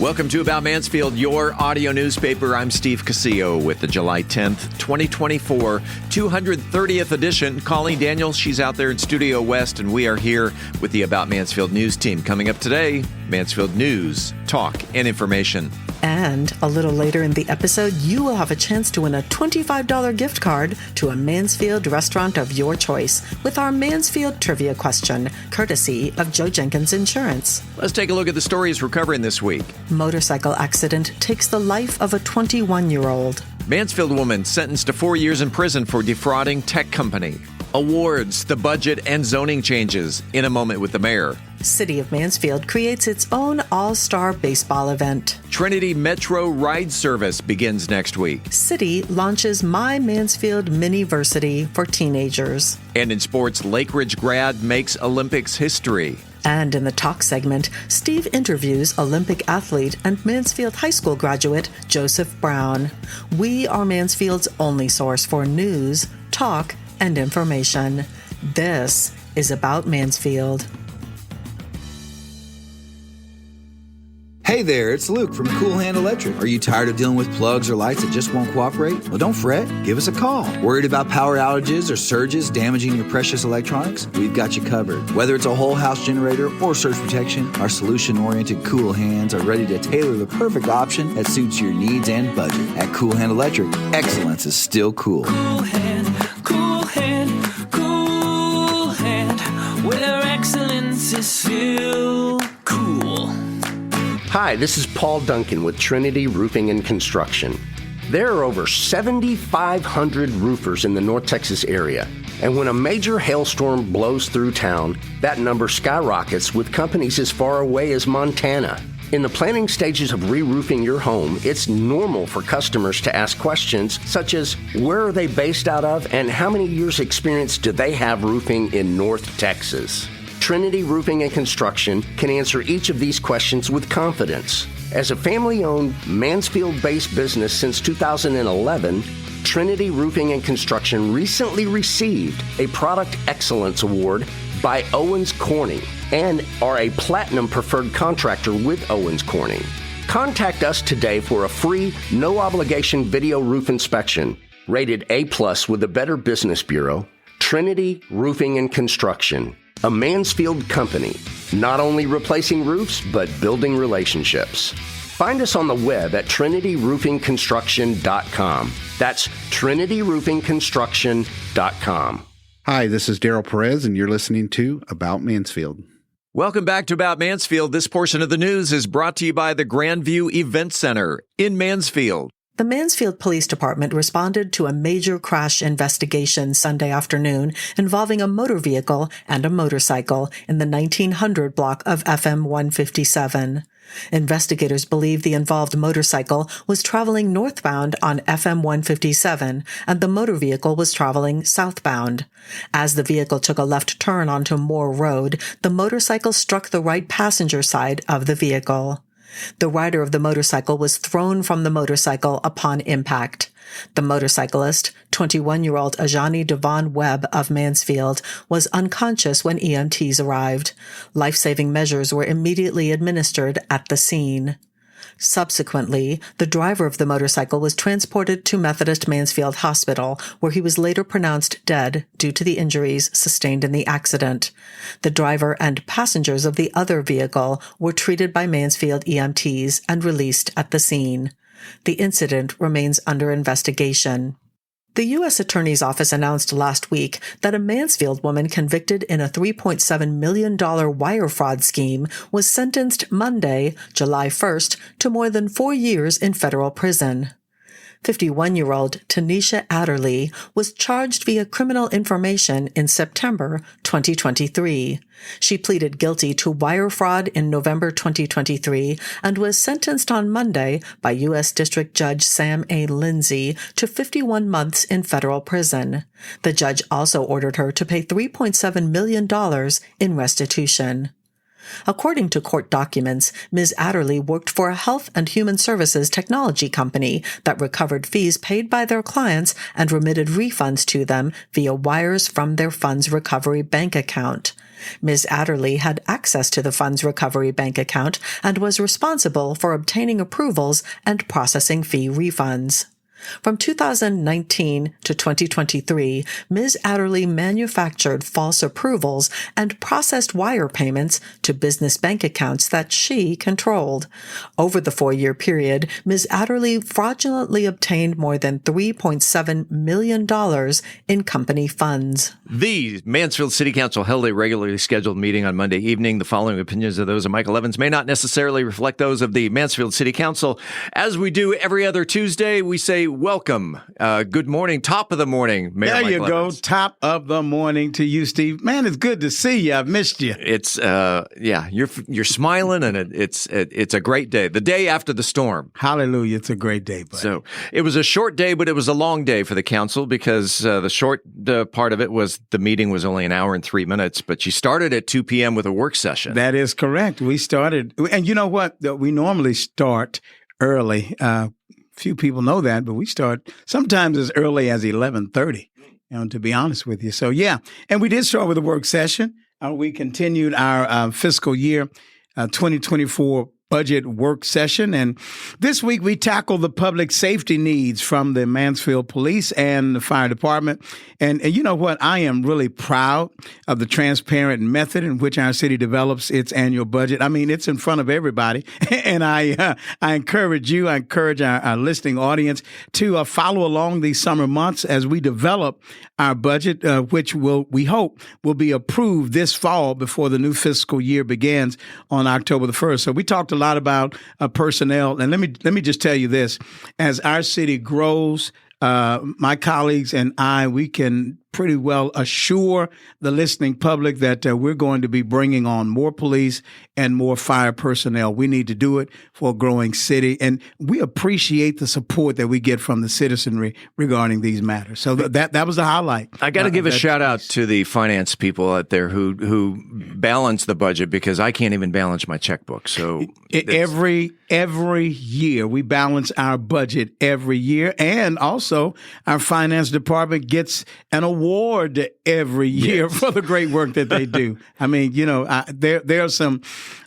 Welcome to About Mansfield, your audio newspaper. I'm Steve Casillo with the July 10th, 2024, 230th edition. Colleen Daniels, she's out there in Studio West, and we are here with the About Mansfield news team. Coming up today, Mansfield news, talk, and information. And a little later in the episode, you will have a chance to win a $25 gift card to a Mansfield restaurant of your choice with our Mansfield Trivia Question, courtesy of Joe Jenkins Insurance. Let's take a look at the stories we're covering this week. Motorcycle accident takes the life of a 21-year-old. Mansfield woman sentenced to 4 years in prison for defrauding tech company. Awards, the budget, and zoning changes in a moment with the mayor. City of Mansfield creates its own all-star baseball event. Trinity Metro ride service begins next week. City launches My Mansfield Mini-Versity for teenagers. And in sports, Ridge Grad makes Olympics history. And in the talk segment, Steve interviews Olympic athlete and Mansfield High School graduate Joseph Brown. We are Mansfield's only source for news, talk, and information. This is About Mansfield. Hey there, it's Luke from Cool Hand Electric. Are you tired of dealing with plugs or lights that just won't cooperate? Well, don't fret. Give us a call. Worried about power outages or surges damaging your precious electronics? We've got you covered. Whether it's a whole house generator or surge protection, our solution-oriented Cool Hands are ready to tailor the perfect option that suits your needs and budget. At Cool Hand Electric, excellence is still cool. Cool Hand, Cool Hand, Cool Hand, where excellence is still cool. Hi, this is Paul Duncan with Trinity Roofing and Construction. There are over 7,500 roofers in the North Texas area, and when a major hailstorm blows through town, that number skyrockets with companies as far away as Montana. In the planning stages of re-roofing your home, it's normal for customers to ask questions such as, where are they based out of and how many years experience do they have roofing in North Texas? Trinity Roofing and Construction can answer each of these questions with confidence. As a family-owned, Mansfield-based business since 2011, Trinity Roofing and Construction recently received a Product Excellence Award by Owens Corning and are a Platinum Preferred Contractor with Owens Corning. Contact us today for a free, no-obligation video roof inspection, rated A+ with the Better Business Bureau. Trinity Roofing and Construction, a Mansfield company, not only replacing roofs, but building relationships. Find us on the web at trinityroofingconstruction.com. That's trinityroofingconstruction.com. Hi, this is Daryl Perez, and you're listening to About Mansfield. Welcome back to About Mansfield. This portion of the news is brought to you by the Grandview Event Center in Mansfield. The Mansfield Police Department responded to a major crash investigation Sunday afternoon involving a motor vehicle and a motorcycle in the 1900 block of FM 157. Investigators believe the involved motorcycle was traveling northbound on FM 157 and the motor vehicle was traveling southbound. As the vehicle took a left turn onto Moore Road, the motorcycle struck the right passenger side of the vehicle. The rider of the motorcycle was thrown from the motorcycle upon impact. The motorcyclist, 21-year-old Ajani Devon Webb of Mansfield, was unconscious when EMTs arrived. Life-saving measures were immediately administered at the scene. Subsequently, the driver of the motorcycle was transported to Methodist Mansfield Hospital, where he was later pronounced dead due to the injuries sustained in the accident. The driver and passengers of the other vehicle were treated by Mansfield EMTs and released at the scene. The incident remains under investigation. The U.S. Attorney's Office announced last week that a Mansfield woman convicted in a $3.7 million wire fraud scheme was sentenced Monday, July 1st, to more than 4 years in federal prison. 51-year-old Tanisha Adderley was charged via criminal information in September 2023. She pleaded guilty to wire fraud in November 2023 and was sentenced on Monday by U.S. District Judge Sam A. Lindsay to 51 months in federal prison. The judge also ordered her to pay $3.7 million in restitution. According to court documents, Ms. Adderley worked for a health and human services technology company that recovered fees paid by their clients and remitted refunds to them via wires from their fund's recovery bank account. Ms. Adderley had access to the fund's recovery bank account and was responsible for obtaining approvals and processing fee refunds. From 2019 to 2023, Ms. Adderley manufactured false approvals and processed wire payments to business bank accounts that she controlled. Over the 4-year period, Ms. Adderley fraudulently obtained more than $3.7 million in company funds. The Mansfield City Council held a regularly scheduled meeting on Monday evening. The following opinions of those of Michael Evans may not necessarily reflect those of the Mansfield City Council. As we do every other Tuesday, we say welcome. Good morning. Top of the morning, Mayor There Michael you go. Evans. Top of the morning to you, Steve. Man, it's good to see you. I've missed you. It's you're smiling, and it's a great day. The day after the storm. Hallelujah. It's a great day, buddy. So it was a short day, but it was a long day for the council because the short part of it was the meeting was only an hour and 3 minutes, but you started at 2 p.m. with a work session. That is correct. We started, and you know what? We normally start early. Few people know that, but we start sometimes as early as 11:30, to be honest with you. So, yeah. And we did start with a work session. We continued our fiscal year 2024 budget work session. And this week we tackled the public safety needs from the Mansfield Police and the Fire Department. And you know what? I am really proud of the transparent method in which our city develops its annual budget. I mean, it's in front of everybody. And I encourage you, I encourage our listening audience to follow along these summer months as we develop our budget, which we hope will be approved this fall before the new fiscal year begins on October the 1st. So we talked a lot about personnel. And let me just tell you this. As our city grows, my colleagues and I, we can pretty well assure the listening public that we're going to be bringing on more police and more fire personnel. We need to do it for a growing city. And we appreciate the support that we get from the citizenry regarding these matters. So that was the highlight. I got to give a shout out to the finance people out there who balance the budget because I can't even balance my checkbook. So every year we balance our budget every year. And also our finance department gets an award every year for the great work that they do. I mean, there are some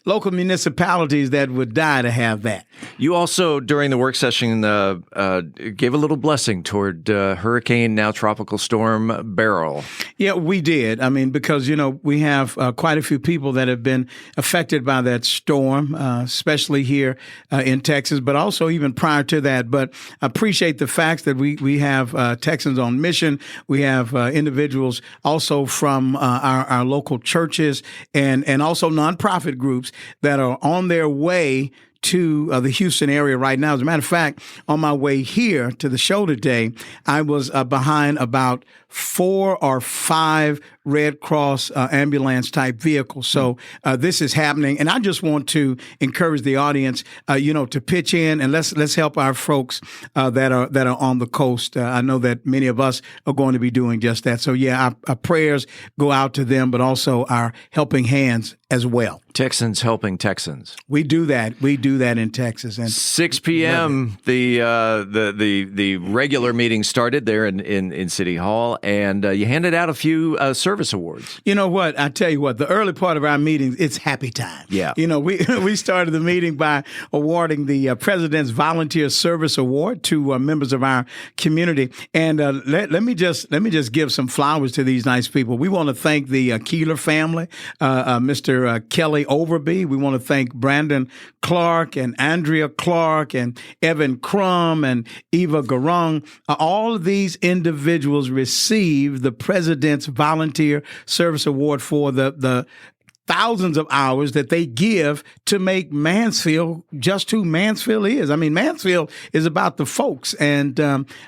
local municipalities that would die to have that. You also, during the work session, gave a little blessing toward Hurricane, now Tropical Storm Beryl. Yeah, we did. I mean, because, we have quite a few people that have been affected by that storm, especially here in Texas, but also even prior to that. But I appreciate the fact that we have Texans on mission. We have individuals also from our local churches and also nonprofit groups that are on their way to the Houston area right now. As a matter of fact, on my way here to the show today, I was behind about 4 or 5 Red Cross ambulance type vehicles. So this is happening, and I just want to encourage the audience, to pitch in and let's help our folks that are on the coast. I know that many of us are going to be doing just that. So yeah, our prayers go out to them, but also our helping hands as well. Texans helping Texans. We do that. We do that in Texas. And 6 p.m. The regular meeting started there in City Hall, and you handed out a few service awards. You know what? I tell you what. The early part of our meetings, it's happy time. Yeah. We started the meeting by awarding the President's Volunteer Service Award to members of our community. And let me just give some flowers to these nice people. We want to thank the Keeler family, Mr. Kelly Overby. We want to thank Brandon Clark and Andrea Clark and Evan Crum and Eva Garung. All of these individuals received the President's Volunteer Service Award for the thousands of hours that they give to make Mansfield just who Mansfield is. I mean, Mansfield is about the folks, and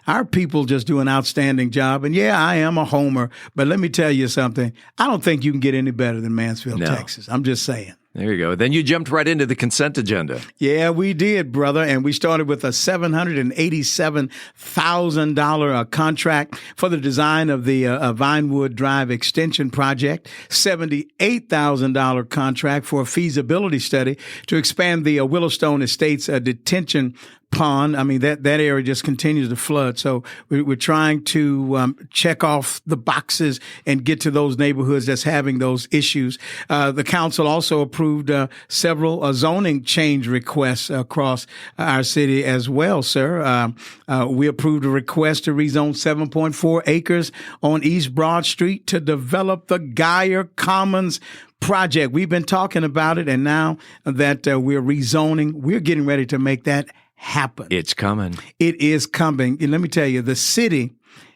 our people just do an outstanding job. And yeah, I am a homer, but let me tell you something. I don't think you can get any better than Mansfield, Texas. I'm just saying. There you go. Then you jumped right into the consent agenda. Yeah, we did, brother. And we started with a $787,000 contract for the design of the Vinewood Drive Extension Project, $78,000 contract for a feasibility study to expand the Willowstone Estates detention pond. I mean, that area just continues to flood. So we're trying to check off the boxes and get to those neighborhoods that's having those issues. The council also approved several zoning change requests across our city as well, sir. We approved a request to rezone 7.4 acres on East Broad Street to develop the Geyer Commons project. We've been talking about it, and now that we're rezoning, we're getting ready to make that happen. It's coming. It is coming. And let me tell you, the city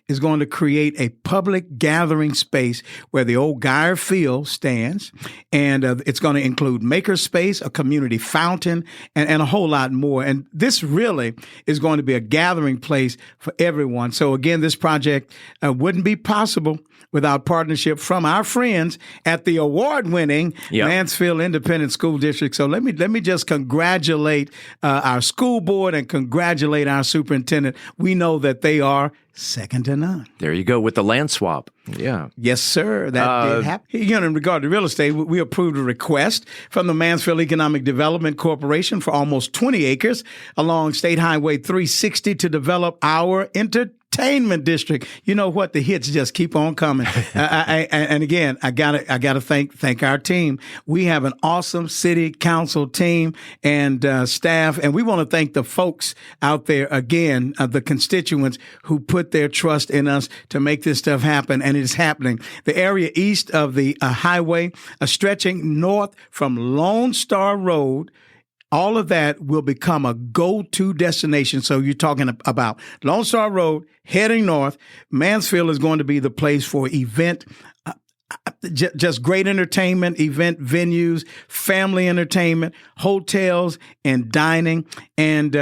is going to create a public gathering space where the old Geyer Field stands, and it's going to include maker space, a community fountain, and a whole lot more. And this really is going to be a gathering place for everyone. So again, this project wouldn't be possible without partnership from our friends at the award-winning Mansfield Independent School District. So let me just congratulate our school board and congratulate our superintendent. We know that they are second to none. There you go with the land swap. Yeah. Yes, sir. That did happen. In regard to real estate, we approved a request from the Mansfield Economic Development Corporation for almost 20 acres along State Highway 360 to develop our entertainment district. You know what? The hits just keep on coming. And again, I gotta thank our team. We have an awesome city council team and staff, and we want to thank the folks out there again, the constituents who put their trust in us to make this stuff happen, and it is happening. The area east of the highway, stretching north from Lone Star Road. All of that will become a go-to destination. So you're talking about Lone Star Road, heading north. Mansfield is going to be the place for just great entertainment, event venues, family entertainment, hotels, and dining. And,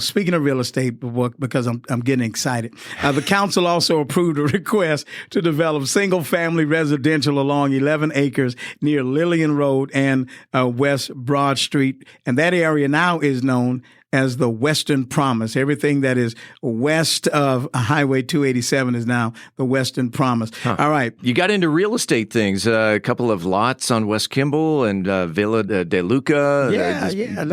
speaking of real estate, because I'm getting excited, the council also approved a request to develop single-family residential along 11 acres near Lillian Road and West Broad Street. And that area now is known as the Western Promise. Everything that is west of Highway 287 is now the Western Promise. Huh. All right. You got into real estate things, a couple of lots on West Kimball and Villa de Luca.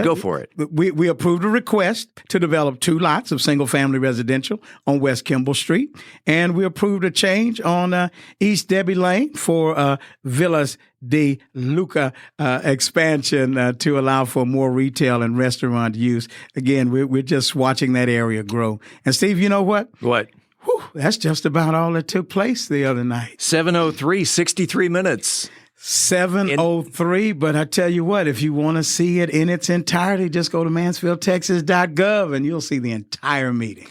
Go for it. We approved a request to develop 2 lots of single-family residential on West Kimball Street, and we approved a change on East Debbie Lane for Villas de Luca expansion to allow for more retail and restaurant use. Again, we're just watching that area grow. And Steve, you know what? What? Whew, that's just about all that took place the other night. 7:03, 63 minutes. 7:03, but I tell you what, if you want to see it in its entirety, just go to mansfieldtexas.gov and you'll see the entire meeting.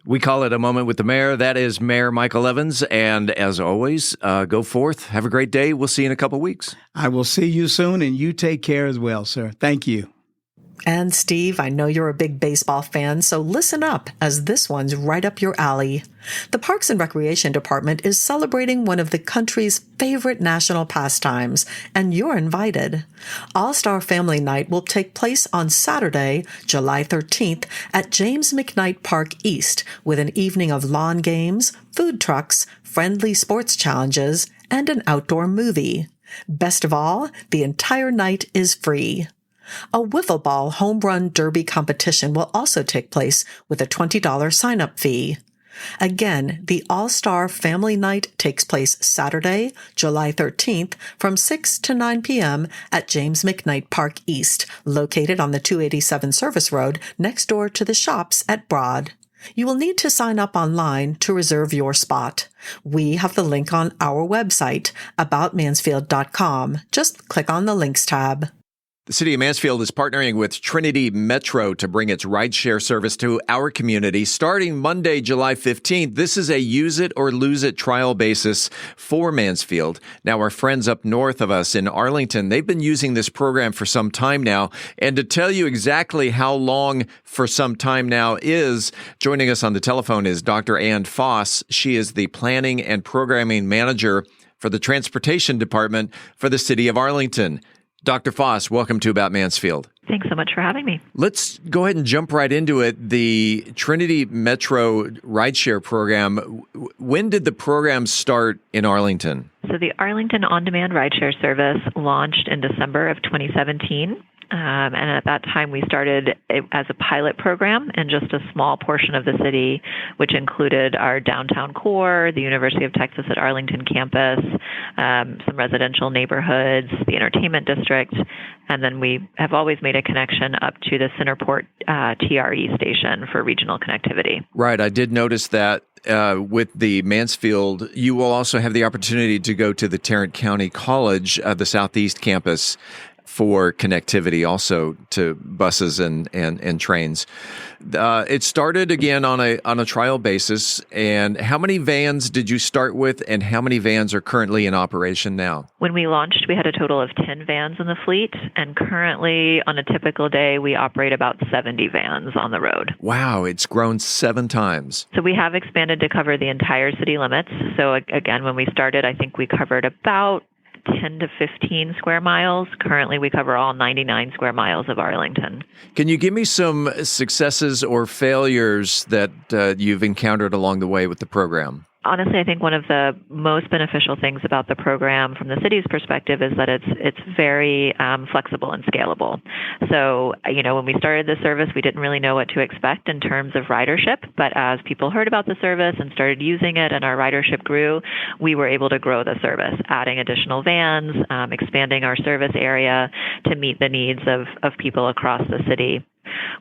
We call it A Moment with the Mayor. That is Mayor Michael Evans. And as always, go forth. Have a great day. We'll see you in a couple of weeks. I will see you soon, and you take care as well, sir. Thank you. And Steve, I know you're a big baseball fan, so listen up, as this one's right up your alley. The Parks and Recreation Department is celebrating one of the country's favorite national pastimes, and you're invited. All-Star Family Night will take place on Saturday, July 13th at James McKnight Park East, with an evening of lawn games, food trucks, friendly sports challenges, and an outdoor movie. Best of all, the entire night is free. A wiffle ball home run derby competition will also take place with a $20 sign-up fee. Again, the All-Star Family Night takes place Saturday, July 13th from 6 to 9 p.m. at James McKnight Park East, located on the 287 Service Road next door to the shops at Broad. You will need to sign up online to reserve your spot. We have the link on our website, aboutmansfield.com. Just click on the Links tab. The City of Mansfield is partnering with Trinity Metro to bring its rideshare service to our community starting Monday, July 15th. This is a use it or lose it trial basis for Mansfield. Now, our friends up north of us in Arlington, they've been using this program for some time now. And to tell you exactly how long for some time now is, joining us on the telephone is Dr. Ann Foss. She is the Planning and Programming Manager for the Transportation Department for the City of Arlington. Dr. Foss, welcome to About Mansfield. Thanks so much for having me. Let's go ahead and jump right into it. The Trinity Metro rideshare program, when did the program start in Arlington? So the Arlington On-Demand Rideshare Service launched in December of 2017. And at that time, we started it as a pilot program in just a small portion of the city, which included our downtown core, the University of Texas at Arlington campus, some residential neighborhoods, the entertainment district, and then we have always made a connection up to the Centerport TRE station for regional connectivity. Right. I did notice that with the Mansfield, you will also have the opportunity to go to the Tarrant County College, the Southeast campus, for connectivity also to buses and trains. It started again on a trial basis. And how many vans did you start with, and how many vans are currently in operation now? When we launched, we had a total of 10 vans in the fleet, and currently on a typical day, we operate about 70 vans on the road. Wow, it's grown 7 times. So we have expanded to cover the entire city limits. So again, when we started, I think we covered about 10 to 15 square miles. Currently, we cover all 99 square miles of Arlington. Can you give me some successes or failures that you've encountered along the way with the program? Honestly, I think one of the most beneficial things about the program from the city's perspective is that it's very flexible and scalable. So, when we started the service, we didn't really know what to expect in terms of ridership, but as people heard about the service and started using it and our ridership grew, we were able to grow the service, adding additional vans, expanding our service area to meet the needs of people across the city.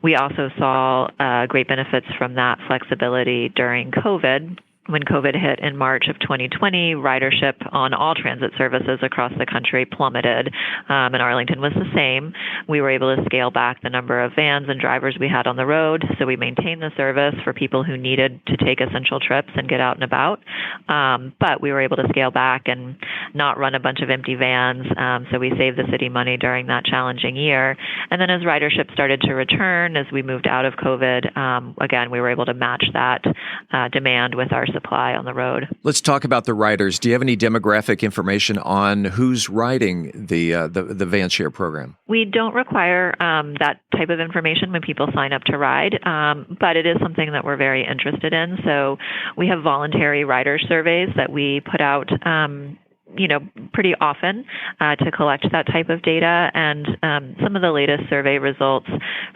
We also saw great benefits from that flexibility during COVID. When COVID hit in March of 2020, ridership on all transit services across the country plummeted, and Arlington was the same. We were able to scale back the number of vans and drivers we had on the road, so we maintained the service for people who needed to take essential trips and get out and about. But we were able to scale back and not run a bunch of empty vans, so we saved the city money during that challenging year. And then as ridership started to return, as we moved out of COVID, again, we were able to match that demand with our supply on the road. Let's talk about the riders. Do you have any demographic information on who's riding the van share program? We don't require that type of information when people sign up to ride, but it is something that we're very interested in. So we have voluntary rider surveys that we put out pretty often to collect that type of data. And some of the latest survey results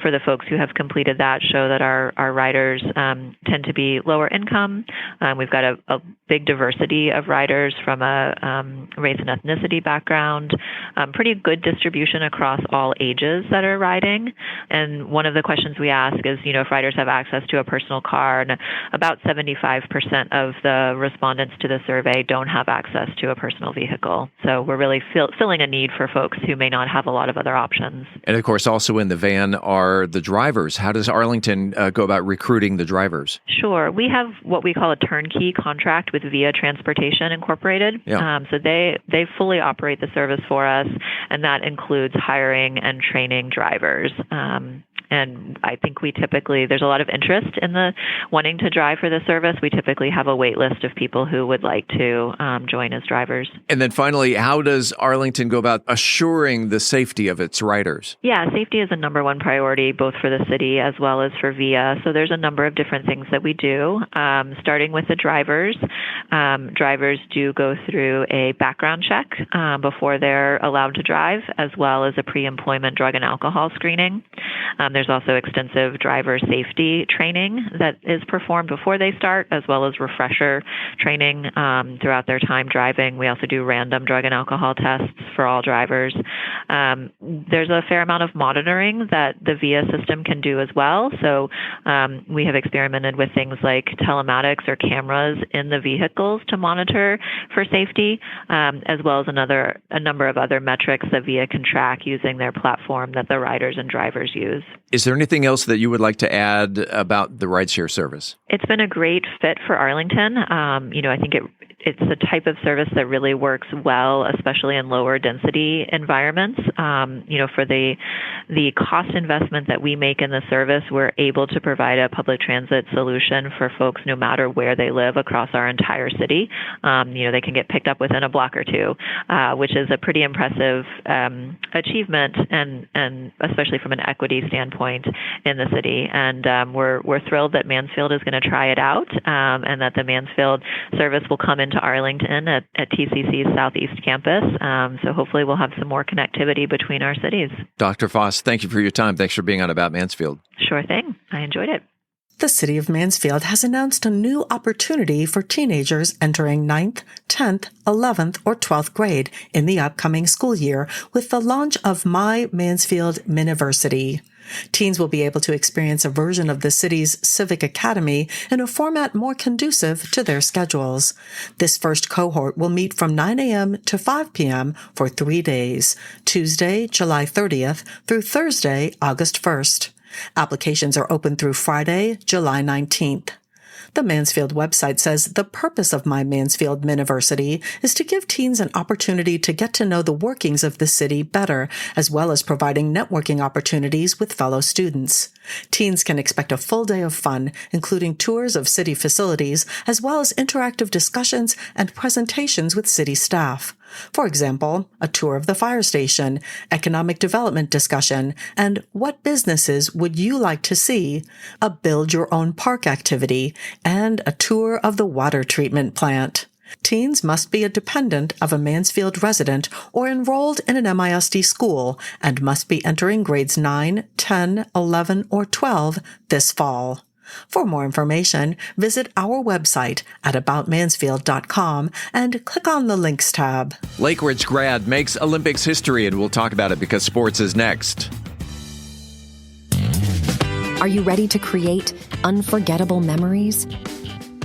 for the folks who have completed that show that our riders tend to be lower income. We've got a big diversity of riders from a race and ethnicity background, pretty good distribution across all ages that are riding. And one of the questions we ask is, if riders have access to a personal car, and about 75% of the respondents to the survey don't have access to a personal vehicle. So we're really filling a need for folks who may not have a lot of other options. And of course, also in the van are the drivers. How does Arlington go about recruiting the drivers? Sure. We have what we call a turnkey contract with Via Transportation Incorporated. Yeah. So they fully operate the service for us, and that includes hiring and training drivers. And I think there's a lot of interest in the wanting to drive for the service. We typically have a wait list of people who would like to join as drivers. And then finally, how does Arlington go about assuring the safety of its riders? Yeah, safety is a number one priority, both for the city as well as for VIA. So there's a number of different things that we do, starting with the drivers. Drivers do go through a background check before they're allowed to drive, as well as a pre-employment drug and alcohol screening. There's also extensive driver safety training that is performed before they start, as well as refresher training throughout their time driving. We also do random drug and alcohol tests for all drivers. There's a fair amount of monitoring that the VIA system can do as well. So we have experimented with things like telematics or cameras in the vehicles to monitor for safety, as well as a number of other metrics that VIA can track using their platform that the riders and drivers use. Is there anything else that you would like to add about the rideshare service? It's been a great fit for Arlington. I think it's the type of service that really works well, especially in lower density environments. For the cost investment that we make in the service, we're able to provide a public transit solution for folks no matter where they live across our entire city. They can get picked up within a block or two, which is a pretty impressive achievement, and especially from an equity standpoint in the city. And we're thrilled that Mansfield is going to try it out, and that the Mansfield service will come into to Arlington at TCC's Southeast Campus. So hopefully we'll have some more connectivity between our cities. Dr. Foss, thank you for your time. Thanks for being on About Mansfield. Sure thing. I enjoyed it. The City of Mansfield has announced a new opportunity for teenagers entering 9th, 10th, 11th, or 12th grade in the upcoming school year with the launch of My Mansfield Mini-Versity. Teens will be able to experience a version of the city's Civic Academy in a format more conducive to their schedules. This first cohort will meet from 9 a.m. to 5 p.m. for 3 days, Tuesday, July 30th through Thursday, August 1st. Applications are open through Friday, July 19th. The Mansfield website says the purpose of My Mansfield Mini-Versity is to give teens an opportunity to get to know the workings of the city better, as well as providing networking opportunities with fellow students. Teens can expect a full day of fun, including tours of city facilities, as well as interactive discussions and presentations with city staff. For example, a tour of the fire station, economic development discussion, and what businesses would you like to see, a build your own park activity, and a tour of the water treatment plant. Teens must be a dependent of a Mansfield resident or enrolled in an MISD school and must be entering grades 9, 10, 11, or 12 this fall. For more information, visit our website at aboutmansfield.com and click on the Links tab. Ridge Grad makes Olympics history, and we'll talk about it because sports is next. Are you ready to create unforgettable memories?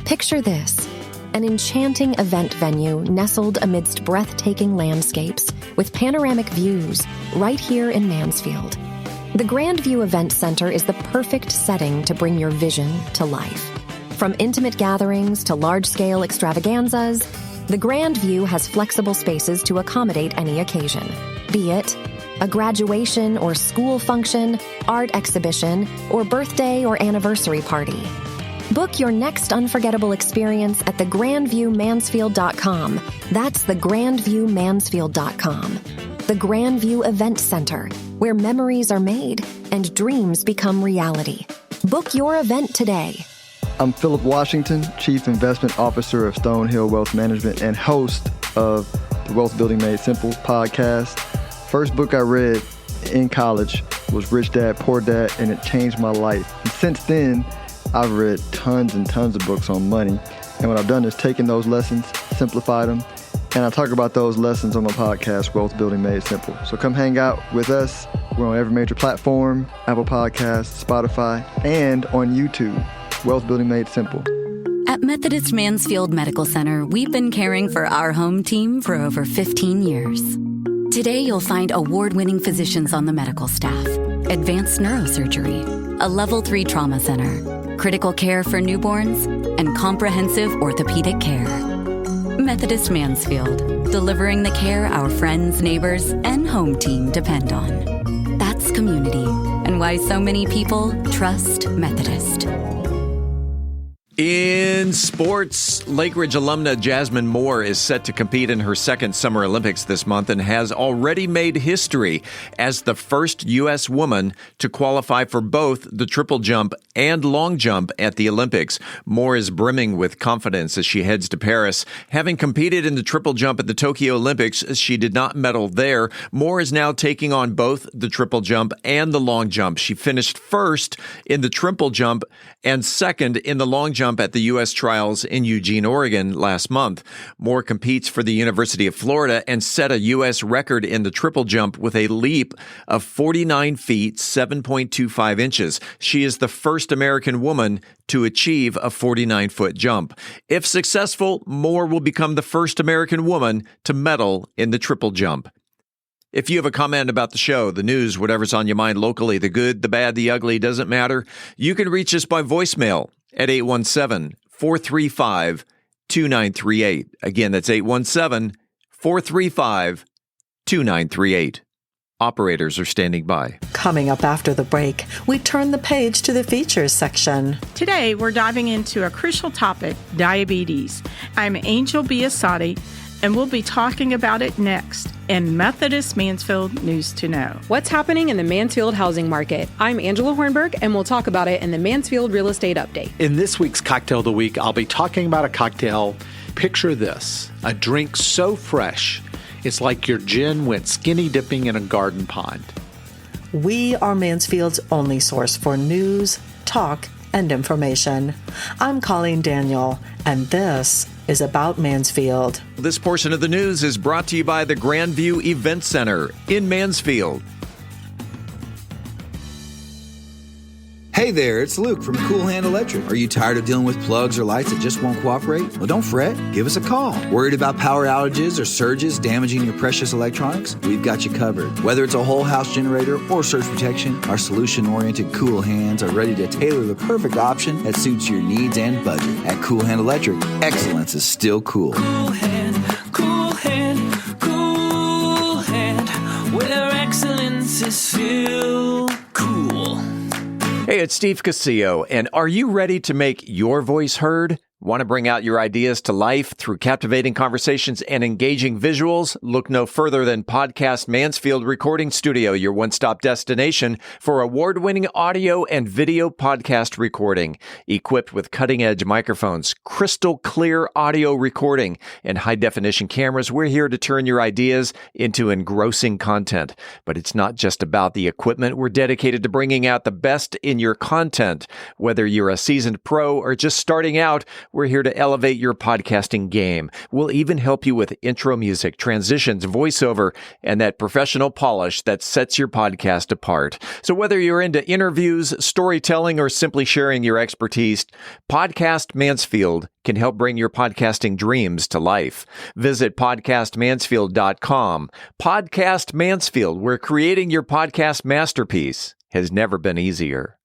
Picture this: an enchanting event venue nestled amidst breathtaking landscapes with panoramic views right here in Mansfield. The Grandview Event Center is the perfect setting to bring your vision to life. From intimate gatherings to large-scale extravaganzas, the Grandview has flexible spaces to accommodate any occasion, be it a graduation or school function, art exhibition, or birthday or anniversary party. Book your next unforgettable experience at thegrandviewmansfield.com. That's thegrandviewmansfield.com. The Grandview Event Center, where memories are made and dreams become reality. Book your event today. I'm Philip Washington, Chief Investment Officer of Stonehill Wealth Management and host of the Wealth Building Made Simple podcast. First book I read in college was Rich Dad, Poor Dad, and it changed my life. And since then, I've read tons and tons of books on money. And what I've done is taken those lessons, simplified them, and I talk about those lessons on my podcast, Wealth Building Made Simple. So come hang out with us. We're on every major platform, Apple Podcasts, Spotify, and on YouTube, Wealth Building Made Simple. At Methodist Mansfield Medical Center, we've been caring for our home team for over 15 years. Today, you'll find award-winning physicians on the medical staff, advanced neurosurgery, a Level 3 trauma center, critical care for newborns, and comprehensive orthopedic care. Methodist Mansfield, delivering the care our friends, neighbors, and home team depend on. That's community, and why so many people trust Methodist. In sports, Lake Ridge alumna Jasmine Moore is set to compete in her second Summer Olympics this month and has already made history as the first U.S. woman to qualify for both the triple jump and long jump at the Olympics. Moore is brimming with confidence as she heads to Paris. Having competed in the triple jump at the Tokyo Olympics, she did not medal there. Moore is now taking on both the triple jump and the long jump. She finished first in the triple jump and second in the long jump at the U.S. trials in Eugene, Oregon last month. Moore competes for the University of Florida and set a U.S. record in the triple jump with a leap of 49 feet, 7.25 inches. She is the first American woman to achieve a 49-foot jump. If successful, Moore will become the first American woman to medal in the triple jump. If you have a comment about the show, the news, whatever's on your mind locally, the good, the bad, the ugly, doesn't matter, you can reach us by voicemail at 817-435-2938. Again, that's 817-435-2938. Operators are standing by. Coming up after the break, we turn the page to the features section. Today, we're diving into a crucial topic, diabetes. I'm Angel Biasatti, and we'll be talking about it next in Methodist Mansfield News to Know. What's happening in the Mansfield housing market? I'm Angela Hornburg, and we'll talk about it in the Mansfield Real Estate Update. In this week's Cocktail of the Week, I'll be talking about a cocktail Picture this, a drink so fresh, it's like your gin went skinny dipping in a garden pond. We are Mansfield's only source for news, talk, and information. I'm Colleen Daniel, and this is About Mansfield. This portion of the news is brought to you by the Grandview Event Center in Mansfield. Hey there, it's Luke from Cool Hand Electric. Are you tired of dealing with plugs or lights that just won't cooperate? Well, don't fret. Give us a call. Worried about power outages or surges damaging your precious electronics? We've got you covered. Whether it's a whole house generator or surge protection, our solution-oriented Cool Hands are ready to tailor the perfect option that suits your needs and budget. At Cool Hand Electric, excellence is still cool. Cool hand, cool hand, cool hand, where excellence is still cool. Hey, it's Steve Casillo, and are you ready to make your voice heard? Want to bring out your ideas to life through captivating conversations and engaging visuals? Look no further than Podcast Mansfield Recording Studio, your one-stop destination for award-winning audio and video podcast recording. Equipped with cutting-edge microphones, crystal clear audio recording, and high-definition cameras, we're here to turn your ideas into engrossing content. But it's not just about the equipment. We're dedicated to bringing out the best in your content. Whether you're a seasoned pro or just starting out, we're here to elevate your podcasting game. We'll even help you with intro music, transitions, voiceover, and that professional polish that sets your podcast apart. So whether you're into interviews, storytelling, or simply sharing your expertise, Podcast Mansfield can help bring your podcasting dreams to life. Visit podcastmansfield.com. Podcast Mansfield, where creating your podcast masterpiece has never been easier.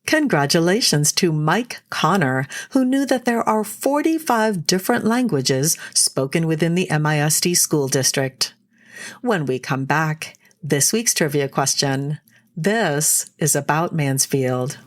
Congratulations to Mike Connor, who knew that there are 45 different languages spoken within the MISD school district. When we come back, this week's trivia question. This is About Mansfield.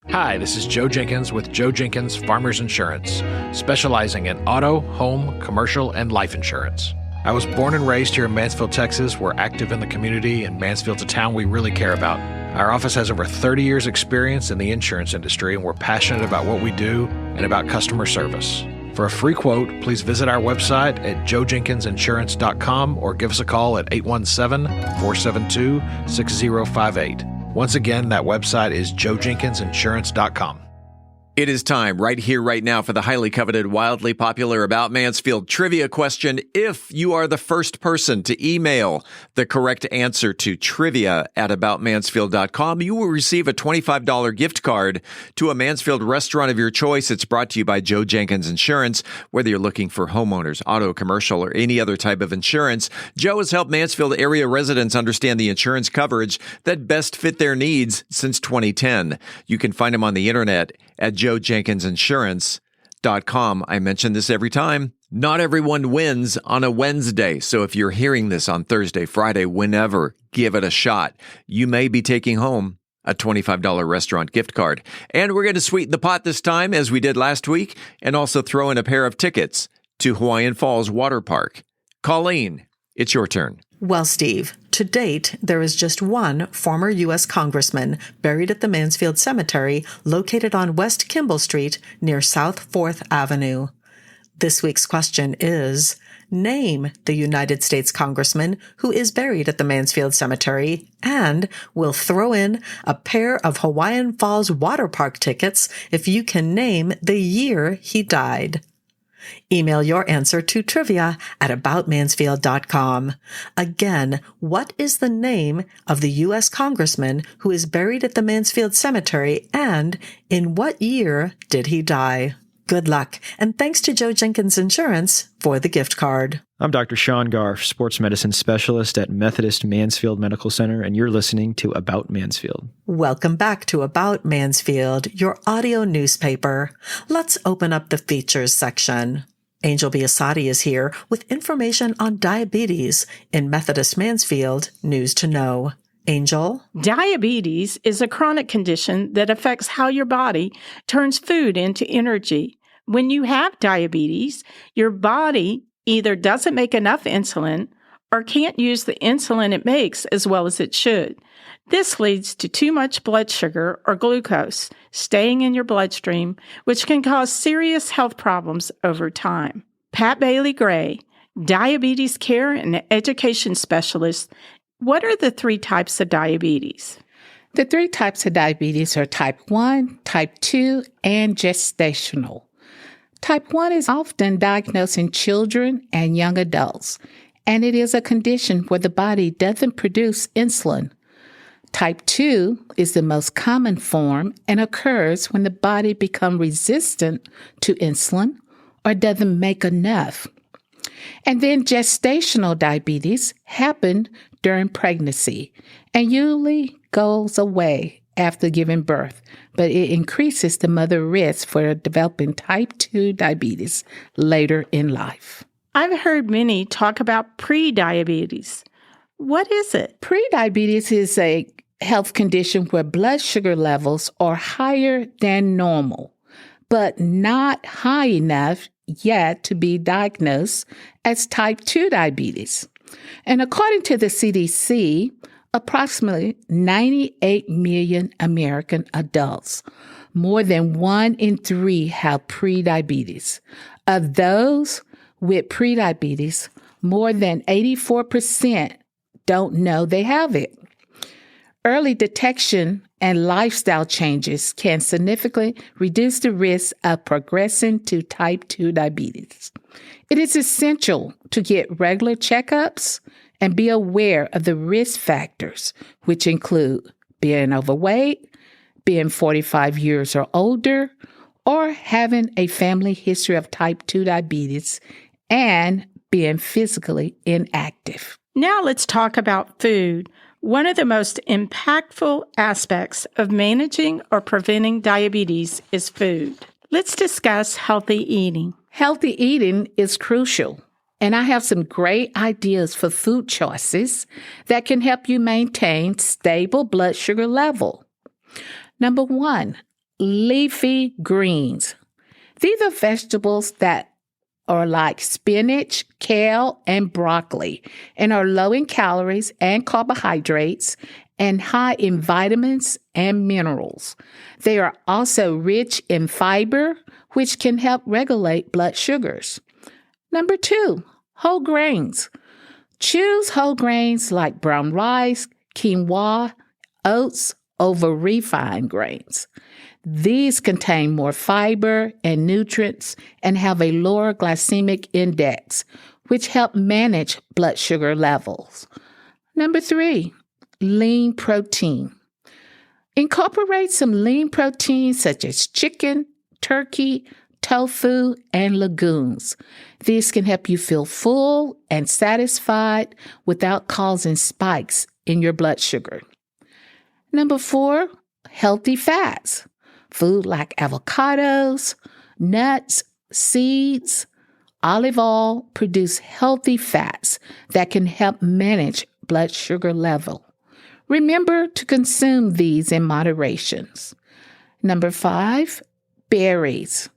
Hi, this is Joe Jenkins with Joe Jenkins Farmers Insurance, specializing in auto, home, commercial, and life insurance. I was born and raised here in Mansfield, Texas. We're active in the community, and Mansfield's a town we really care about. Our office has over 30 years experience in the insurance industry, and we're passionate about what we do and about customer service. For a free quote, please visit our website at joejenkinsinsurance.com or give us a call at 817-472-6058. Once again, that website is joejenkinsinsurance.com. It is time right here, right now for the highly coveted, wildly popular About Mansfield Trivia Question. If you are the first person to email the correct answer to trivia@aboutmansfield.com, you will receive a $25 gift card to a Mansfield restaurant of your choice. It's brought to you by Joe Jenkins Insurance. Whether you're looking for homeowners, auto, commercial, or any other type of insurance, Joe has helped Mansfield area residents understand the insurance coverage that best fit their needs since 2010. You can find him on the internet at joejenkinsinsurance.com. I mention this every time. Not everyone wins on a Wednesday. So if you're hearing this on Thursday, Friday, whenever, give it a shot. You may be taking home a $25 restaurant gift card. And we're going to sweeten the pot this time, as we did last week, and also throw in a pair of tickets to Hawaiian Falls Water Park. Colleen, it's your turn. Well, Steve, to date, there is just one former U.S. congressman buried at the Mansfield Cemetery located on West Kimball Street near South 4th Avenue. This week's question is, name the United States congressman who is buried at the Mansfield Cemetery, and we'll throw in a pair of Hawaiian Falls Water Park tickets if you can name the year he died. Email your answer to trivia@aboutmansfield.com. Again, what is the name of the U.S. congressman who is buried at the Mansfield Cemetery, and in what year did he die? Good luck, and thanks to Joe Jenkins Insurance for the gift card. I'm Dr. Sean Garf, sports medicine specialist at Methodist Mansfield Medical Center, and you're listening to About Mansfield. Welcome back to About Mansfield, your audio newspaper. Let's open up the features section. Angel Biasatti is here with information on diabetes in Methodist Mansfield News to Know. Angel? Diabetes is a chronic condition that affects how your body turns food into energy. When you have diabetes, your body either doesn't make enough insulin or can't use the insulin it makes as well as it should. This leads to too much blood sugar or glucose staying in your bloodstream, which can cause serious health problems over time. Pat Bailey-Gray, diabetes care and education specialist. What are the 3 types of diabetes? The 3 types of diabetes are type 1, type 2, and gestational. Type 1 is often diagnosed in children and young adults, and it is a condition where the body doesn't produce insulin. Type 2 is the most common form and occurs when the body becomes resistant to insulin or doesn't make enough. And then gestational diabetes happens during pregnancy and usually goes away after giving birth, but it increases the mother's risk for developing type 2 diabetes later in life. I've heard many talk about prediabetes. What is it? Prediabetes is a health condition where blood sugar levels are higher than normal, but not high enough yet to be diagnosed as type 2 diabetes. And according to the CDC, approximately 98 million American adults, more than 1 in 3, have prediabetes. Of those with prediabetes, more than 84% don't know they have it. Early detection and lifestyle changes can significantly reduce the risk of progressing to type 2 diabetes. It is essential to get regular checkups and be aware of the risk factors, which include being overweight, being 45 years or older, or having a family history of type 2 diabetes, and being physically inactive. Now let's talk about food. One of the most impactful aspects of managing or preventing diabetes is food. Let's discuss healthy eating. Healthy eating is crucial, and I have some great ideas for food choices that can help you maintain stable blood sugar level. Number 1, leafy greens. These are vegetables that are like spinach, kale, and broccoli, and are low in calories and carbohydrates and high in vitamins and minerals. They are also rich in fiber, which can help regulate blood sugars. Number 2, whole grains. Choose whole grains like brown rice, quinoa, oats over refined grains. These contain more fiber and nutrients and have a lower glycemic index, which help manage blood sugar levels. Number 3, lean protein. Incorporate some lean proteins such as chicken, turkey, tofu, and legumes. These can help you feel full and satisfied without causing spikes in your blood sugar. Number 4, healthy fats. Food like avocados, nuts, seeds, olive oil produce healthy fats that can help manage blood sugar level. Remember to consume these in moderation. Number 5, berries.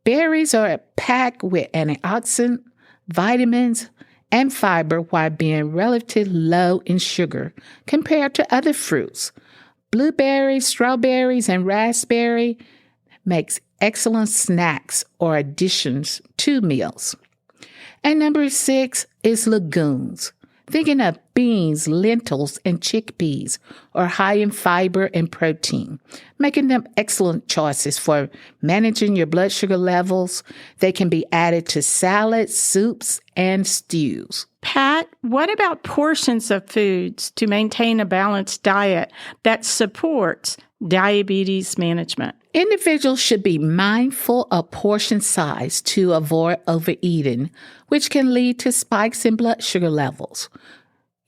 Berries are packed with antioxidants, vitamins, and fiber while being relatively low in sugar compared to other fruits. Blueberries, strawberries, and raspberry makes excellent snacks or additions to meals. And number 6 is legumes. Thinking of beans, lentils, and chickpeas are high in fiber and protein, making them excellent choices for managing your blood sugar levels. They can be added to salads, soups, and stews. Pat, what about portions of foods to maintain a balanced diet that supports diabetes management? Individuals should be mindful of portion size to avoid overeating, which can lead to spikes in blood sugar levels.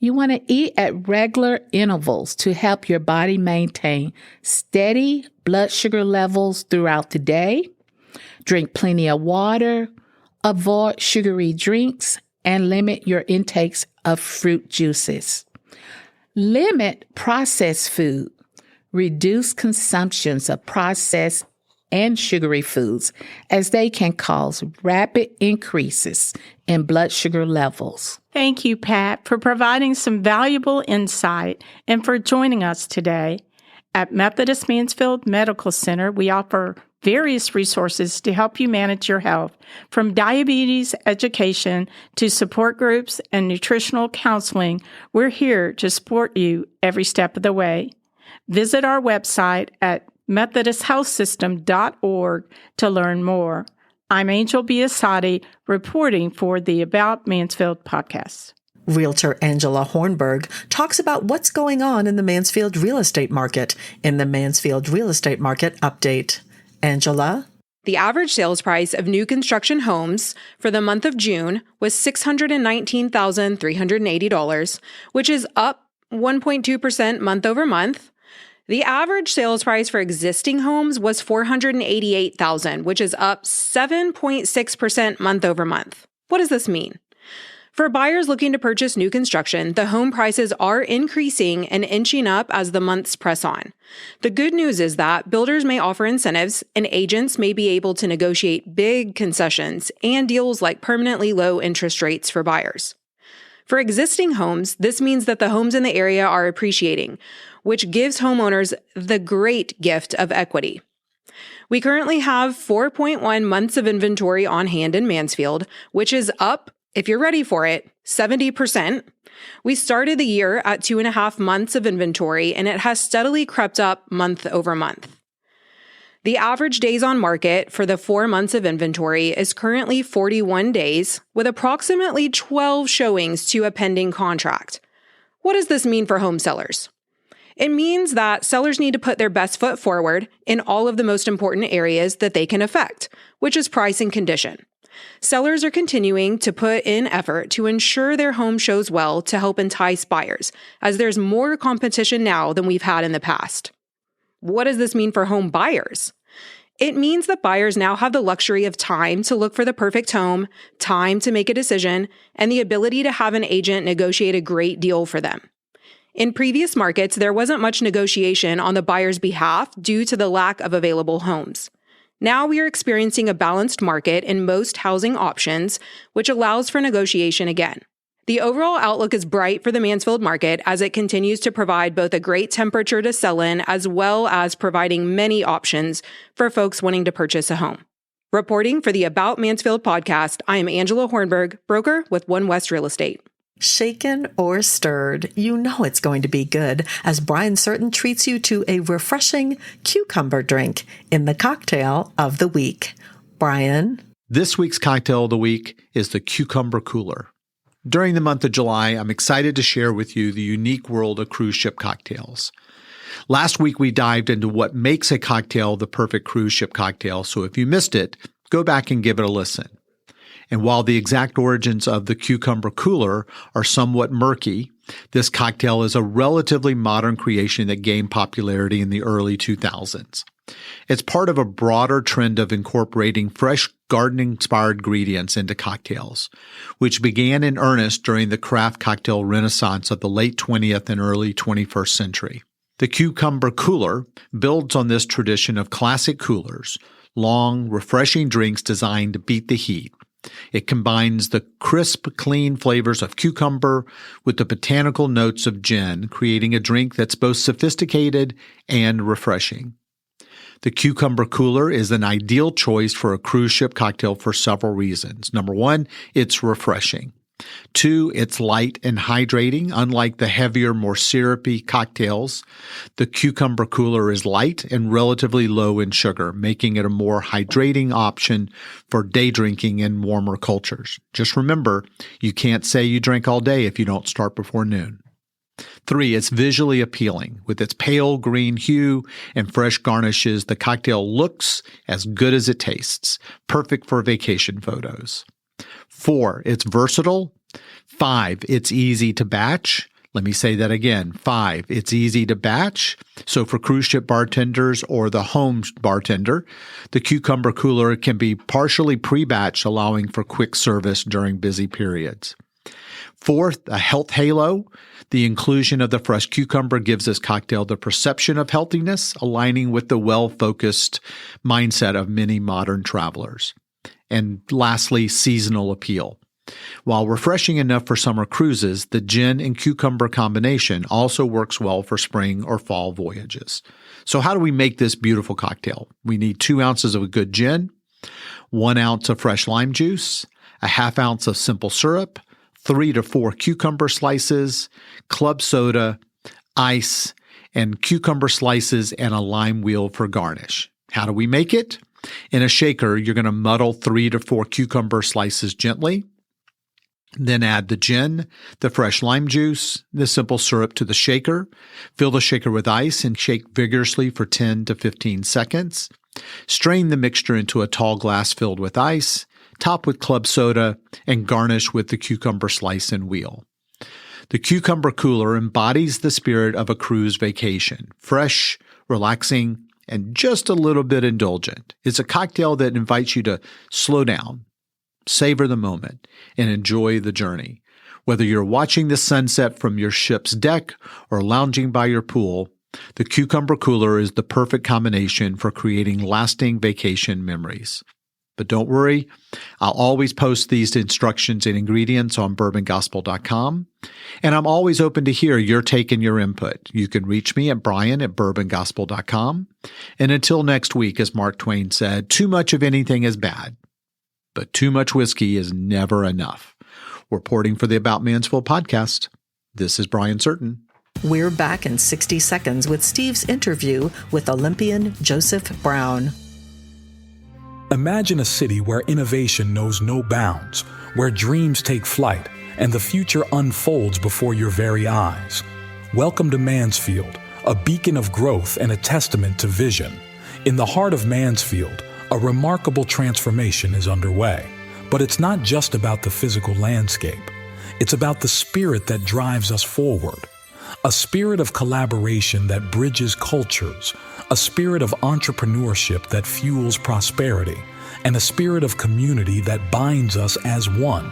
You want to eat at regular intervals to help your body maintain steady blood sugar levels throughout the day. Drink plenty of water, avoid sugary drinks, and limit your intakes of fruit juices. Limit processed food. Reduce consumptions of processed and sugary foods as they can cause rapid increases in blood sugar levels. Thank you, Pat, for providing some valuable insight and for joining us today. At Methodist Mansfield Medical Center, we offer various resources to help you manage your health, from diabetes education to support groups and nutritional counseling. We're here to support you every step of the way. Visit our website at methodisthealthsystem.org to learn more. I'm Angel Biasatti, reporting for the About Mansfield podcast. Realtor Angela Hornburg talks about what's going on in the Mansfield real estate market in the Mansfield Real Estate Market Update. Angela? The average sales price of new construction homes for the month of June was $619,380, which is up 1.2% month over month. The average sales price for existing homes was $488,000, which is up 7.6% month over month. What does this mean? For buyers looking to purchase new construction, the home prices are increasing and inching up as the months press on. The good news is that builders may offer incentives and agents may be able to negotiate big concessions and deals like permanently low interest rates for buyers. For existing homes, this means that the homes in the area are appreciating, which gives homeowners the great gift of equity. We currently have 4.1 months of inventory on hand in Mansfield, which is up, if you're ready for it, 70%. We started the year at 2.5 months of inventory, and it has steadily crept up month over month. The average days on market for the 4 months of inventory is currently 41 days, with approximately 12 showings to a pending contract. What does this mean for home sellers? It means that sellers need to put their best foot forward in all of the most important areas that they can affect, which is price and condition. Sellers are continuing to put in effort to ensure their home shows well to help entice buyers, as there's more competition now than we've had in the past. What does this mean for home buyers? It means that buyers now have the luxury of time to look for the perfect home, time to make a decision, and the ability to have an agent negotiate a great deal for them. In previous markets, there wasn't much negotiation on the buyer's behalf due to the lack of available homes. Now we are experiencing a balanced market in most housing options, which allows for negotiation again. The overall outlook is bright for the Mansfield market as it continues to provide both a great temperature to sell in as well as providing many options for folks wanting to purchase a home. Reporting for the About Mansfield podcast, I am Angela Hornburg, broker with One West Real Estate. Shaken or stirred, you know it's going to be good as Brian Certain treats you to a refreshing cucumber drink in the cocktail of the week. Brian? This week's cocktail of the week is the Cucumber Cooler. During the month of July, I'm excited to share with you the unique world of cruise ship cocktails. Last week, we dived into what makes a cocktail the perfect cruise ship cocktail, so if you missed it, go back and give it a listen. And while the exact origins of the Cucumber Cooler are somewhat murky, this cocktail is a relatively modern creation that gained popularity in the early 2000s. It's part of a broader trend of incorporating fresh garden-inspired ingredients into cocktails, which began in earnest during the craft cocktail renaissance of the late 20th and early 21st century. The Cucumber Cooler builds on this tradition of classic coolers, long, refreshing drinks designed to beat the heat. It combines the crisp, clean flavors of cucumber with the botanical notes of gin, creating a drink that's both sophisticated and refreshing. The Cucumber Cooler is an ideal choice for a cruise ship cocktail for several reasons. Number one, it's refreshing. 2, it's light and hydrating. Unlike the heavier, more syrupy cocktails, the Cucumber Cooler is light and relatively low in sugar, making it a more hydrating option for day drinking in warmer cultures. Just remember, you can't say you drink all day if you don't start before noon. 3, it's visually appealing. With its pale green hue and fresh garnishes, the cocktail looks as good as it tastes, perfect for vacation photos. 4, it's versatile. 5, it's easy to batch. Let me say that again. 5, it's easy to batch. So for cruise ship bartenders or the home bartender, the Cucumber Cooler can be partially pre-batched, allowing for quick service during busy periods. 4th, a health halo. The inclusion of the fresh cucumber gives this cocktail the perception of healthiness, aligning with the well-focused mindset of many modern travelers. And lastly, seasonal appeal. While refreshing enough for summer cruises, the gin and cucumber combination also works well for spring or fall voyages. So how do we make this beautiful cocktail? We need 2 ounces of a good gin, 1 ounce of fresh lime juice, a half ounce of simple syrup, 3 to 4 cucumber slices, club soda, ice, and cucumber slices, and a lime wheel for garnish. How do we make it? In a shaker, you're going to muddle 3 to 4 cucumber slices gently. Then add the gin, the fresh lime juice, the simple syrup to the shaker. Fill the shaker with ice and shake vigorously for 10 to 15 seconds. Strain the mixture into a tall glass filled with ice. Top with club soda and garnish with the cucumber slice and wheel. The cucumber cooler embodies the spirit of a cruise vacation, fresh, relaxing, and just a little bit indulgent. It's a cocktail that invites you to slow down, savor the moment, and enjoy the journey. Whether you're watching the sunset from your ship's deck or lounging by your pool, the cucumber cooler is the perfect combination for creating lasting vacation memories. But don't worry, I'll always post these instructions and ingredients on bourbongospel.com, and I'm always open to hear your take and your input. You can reach me at brian@bourbongospel.com. And until next week, as Mark Twain said, too much of anything is bad, but too much whiskey is never enough. Reporting for the About Mansfield podcast, this is Brian Certain. We're back in 60 seconds with Steve's interview with Olympian Joseph Brown. Imagine a city where innovation knows no bounds, where dreams take flight, and the future unfolds before your very eyes. Welcome to Mansfield, a beacon of growth and a testament to vision. In the heart of Mansfield, a remarkable transformation is underway. But it's not just about the physical landscape. It's about the spirit that drives us forward. A spirit of collaboration that bridges cultures, a spirit of entrepreneurship that fuels prosperity, and a spirit of community that binds us as one.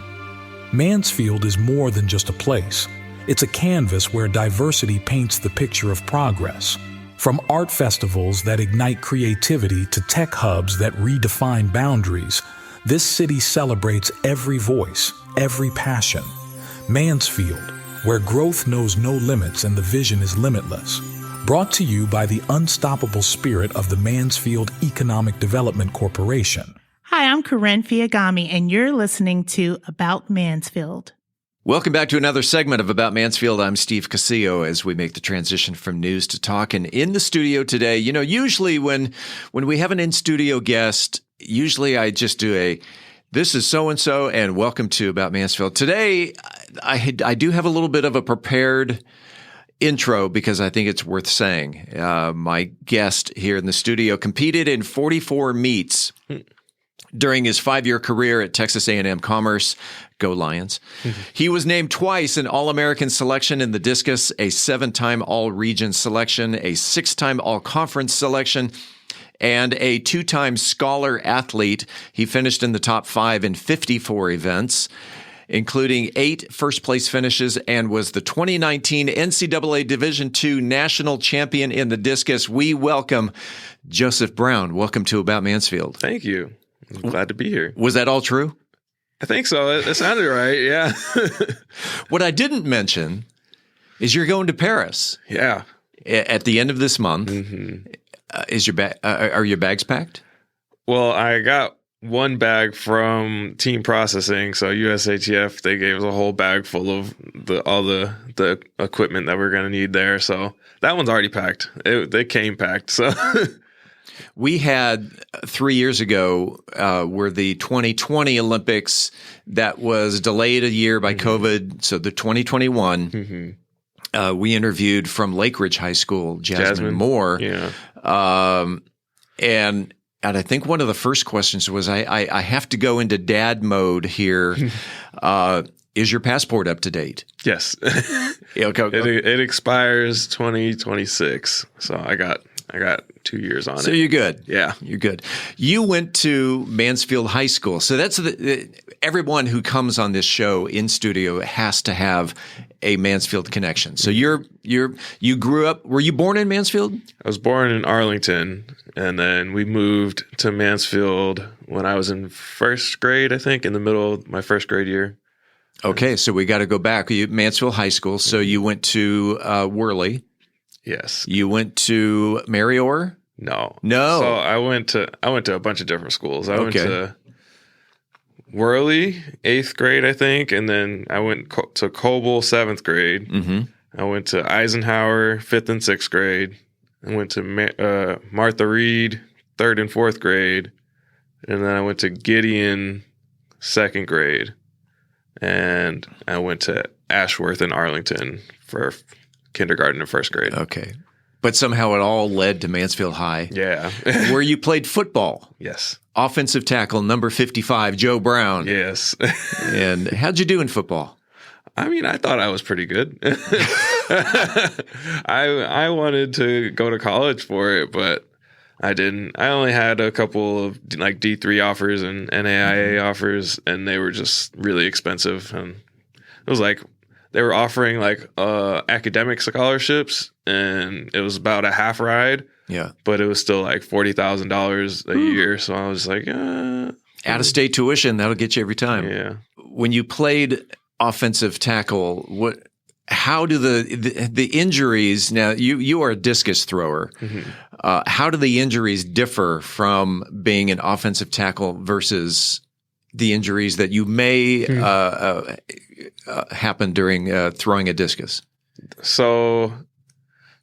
Mansfield is more than just a place. It's a canvas where diversity paints the picture of progress. From art festivals that ignite creativity to tech hubs that redefine boundaries, this city celebrates every voice, every passion. Mansfield, where growth knows no limits and the vision is limitless. Brought to you by the unstoppable spirit of the Mansfield Economic Development Corporation. Hi, I'm Corinne Fiagami, and you're listening to About Mansfield. Welcome back to another segment of About Mansfield. I'm Steve Casillo as we make the transition from news to talk. And in the studio today, usually when we have an in-studio guest, usually I just do this is so-and-so, and welcome to About Mansfield. Today, I do have a little bit of a prepared intro because I think it's worth saying. My guest here in the studio competed in 44 meets during his 5-year career at Texas A&M Commerce. Go Lions. He was named twice an All-American selection in the discus, a 7-time All-Region selection, a 6-time All-Conference selection, and a 2-time Scholar Athlete. He finished in the top 5 in 54 events, including 8 first-place finishes, and was the 2019 NCAA Division II National Champion in the discus. We welcome Joseph Brown. Welcome to About Mansfield. Thank you. I'm glad to be here. Was that all true? I think so. It sounded right, yeah. What I didn't mention is you're going to Paris. Yeah. At the end of this month. Mm-hmm. Are your bags packed? Well, I got one bag from team processing. So USATF, they gave us a whole bag full of all the equipment that we're going to need there. So that one's already packed. They came packed. So we had 3 years ago were the 2020 Olympics that was delayed a year by COVID. So the 2021. Mm-hmm. We interviewed from Lake Ridge High School, Jasmine Moore. Yeah. And I think one of the first questions was, I have to go into dad mode here. Is your passport up to date? Yes. Okay. It expires 2026. So I got 2 years on it. So you're good. Yeah. You're good. You went to Mansfield High School. So that's everyone who comes on this show in studio has to have a Mansfield connection. So you grew up, were you born in Mansfield? I was born in Arlington, and then we moved to Mansfield when I was in first grade, I think, in the middle of my first grade year. Okay, so we got to go back. Mansfield High School. So you went to Worley. Yes. You went to Marior? No. No. So I went to a bunch of different schools. I went to Worley, 8th grade, I think, and then I went to Coble, 7th grade. Mm-hmm. I went to Eisenhower, 5th and 6th grade. I went to Martha Reed, 3rd and 4th grade. And then I went to Gideon, 2nd grade. And I went to Ashworth and Arlington for kindergarten and 1st grade. Okay. But somehow it all led to Mansfield High. Yeah. Where you played football. Yes. Offensive tackle, number 55, Joe Brown. Yes. And how'd you do in football? I mean, I thought I was pretty good. I wanted to go to college for it, but I didn't. I only had a couple of like D3 offers and NAIA offers, and they were just really expensive. And it was like they were offering like academic scholarships, and it was about a half ride. Yeah, but it was still like $40,000 a year. So I was like, out of state tuition, that'll get you every time. Yeah. When you played offensive tackle, how do the injuries? Now you are a discus thrower. Mm-hmm. How do the injuries differ from being an offensive tackle versus the injuries that you may happen during throwing a discus? So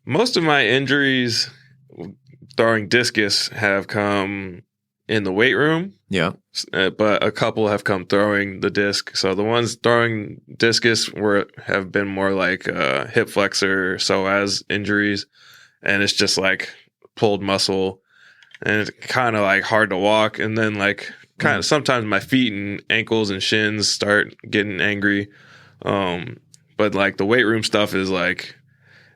most of my injuries throwing discus have come in the weight room. Yeah. But a couple have come throwing the disc. So the ones throwing discus have been more like hip flexor, psoas injuries. And it's just like pulled muscle. And it's kind of like hard to walk. And then like kind of sometimes my feet and ankles and shins start getting angry. But like the weight room stuff is like,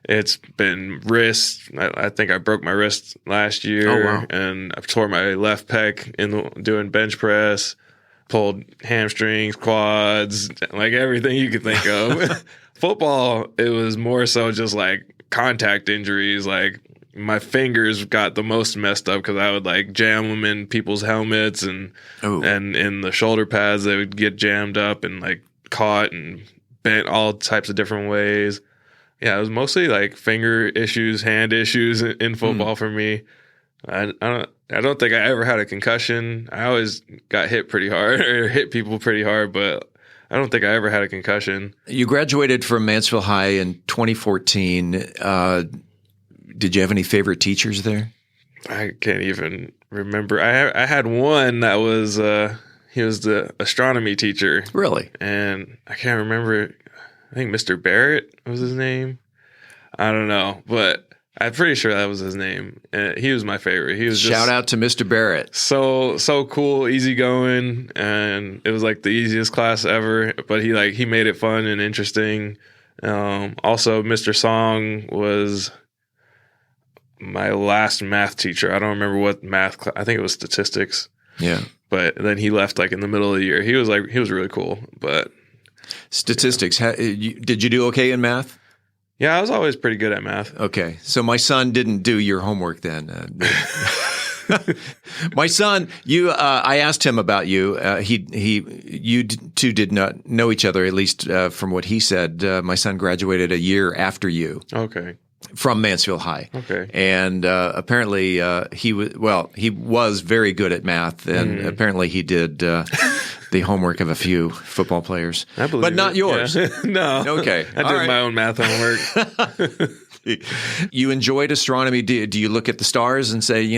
it's been wrist. I think I broke my wrist last year. Oh, wow. And I tore my left pec doing bench press, pulled hamstrings, quads, like everything you could think of. Football, it was more so just like contact injuries. Like my fingers got the most messed up because I would like jam them in people's helmets and in the shoulder pads, they would get jammed up and like caught and bent all types of different ways. Yeah, it was mostly like finger issues, hand issues in football for me. I don't think I ever had a concussion. I always got hit pretty hard or hit people pretty hard, but I don't think I ever had a concussion. You graduated from Mansfield High in 2014. Did you have any favorite teachers there? I can't even remember. I had one that was he was the astronomy teacher. Really? And I can't remember. I think Mr. Barrett was his name. I don't know, but I'm pretty sure that was his name. He was my favorite. He was Shout out to Mr. Barrett. So cool, easygoing, and it was like the easiest class ever. But he made it fun and interesting. Also, Mr. Song was my last math teacher. I don't remember what math class. I think it was statistics. Yeah. But then he left like in the middle of the year. He was really cool, but. Statistics. Did you do okay in math? Yeah, I was always pretty good at math. Okay. So my son didn't do your homework then. My son, I asked him about you. You two did not know each other, at least from what he said. My son graduated a year after you. Okay. From Mansfield High. Okay. And apparently he was very good at math, and apparently he did the homework of a few football players. I believe but not it. yours. Yeah. No. Okay. I did my own math homework. You enjoyed astronomy. Do you look at the stars and say,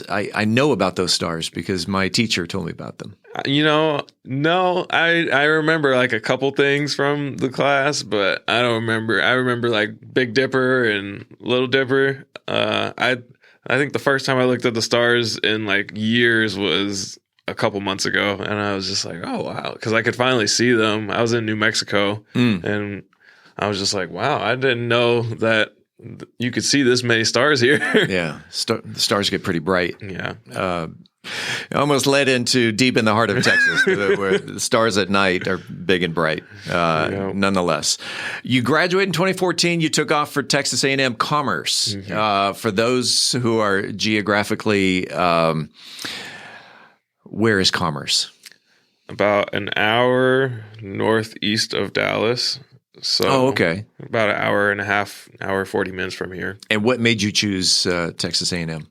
I know about those stars because my teacher told me about them? No. I remember like a couple things from the class, but I don't remember. I remember like Big Dipper and Little Dipper. I think the first time I looked at the stars in like years was a couple months ago, and I was just like, oh wow, because I could finally see them. I was in New Mexico, and I was just like, wow, I didn't know that you could see this many stars here. Yeah, the stars get pretty bright. Yeah. Almost led into deep in the heart of Texas, where the stars at night are big and bright. Nonetheless, you graduated in 2014. You took off for Texas A&M Commerce. For those who are geographically, where is Commerce? about an hour northeast of Dallas. So okay. About an hour and a half, hour 40 minutes from here. And what made you choose Texas A&M?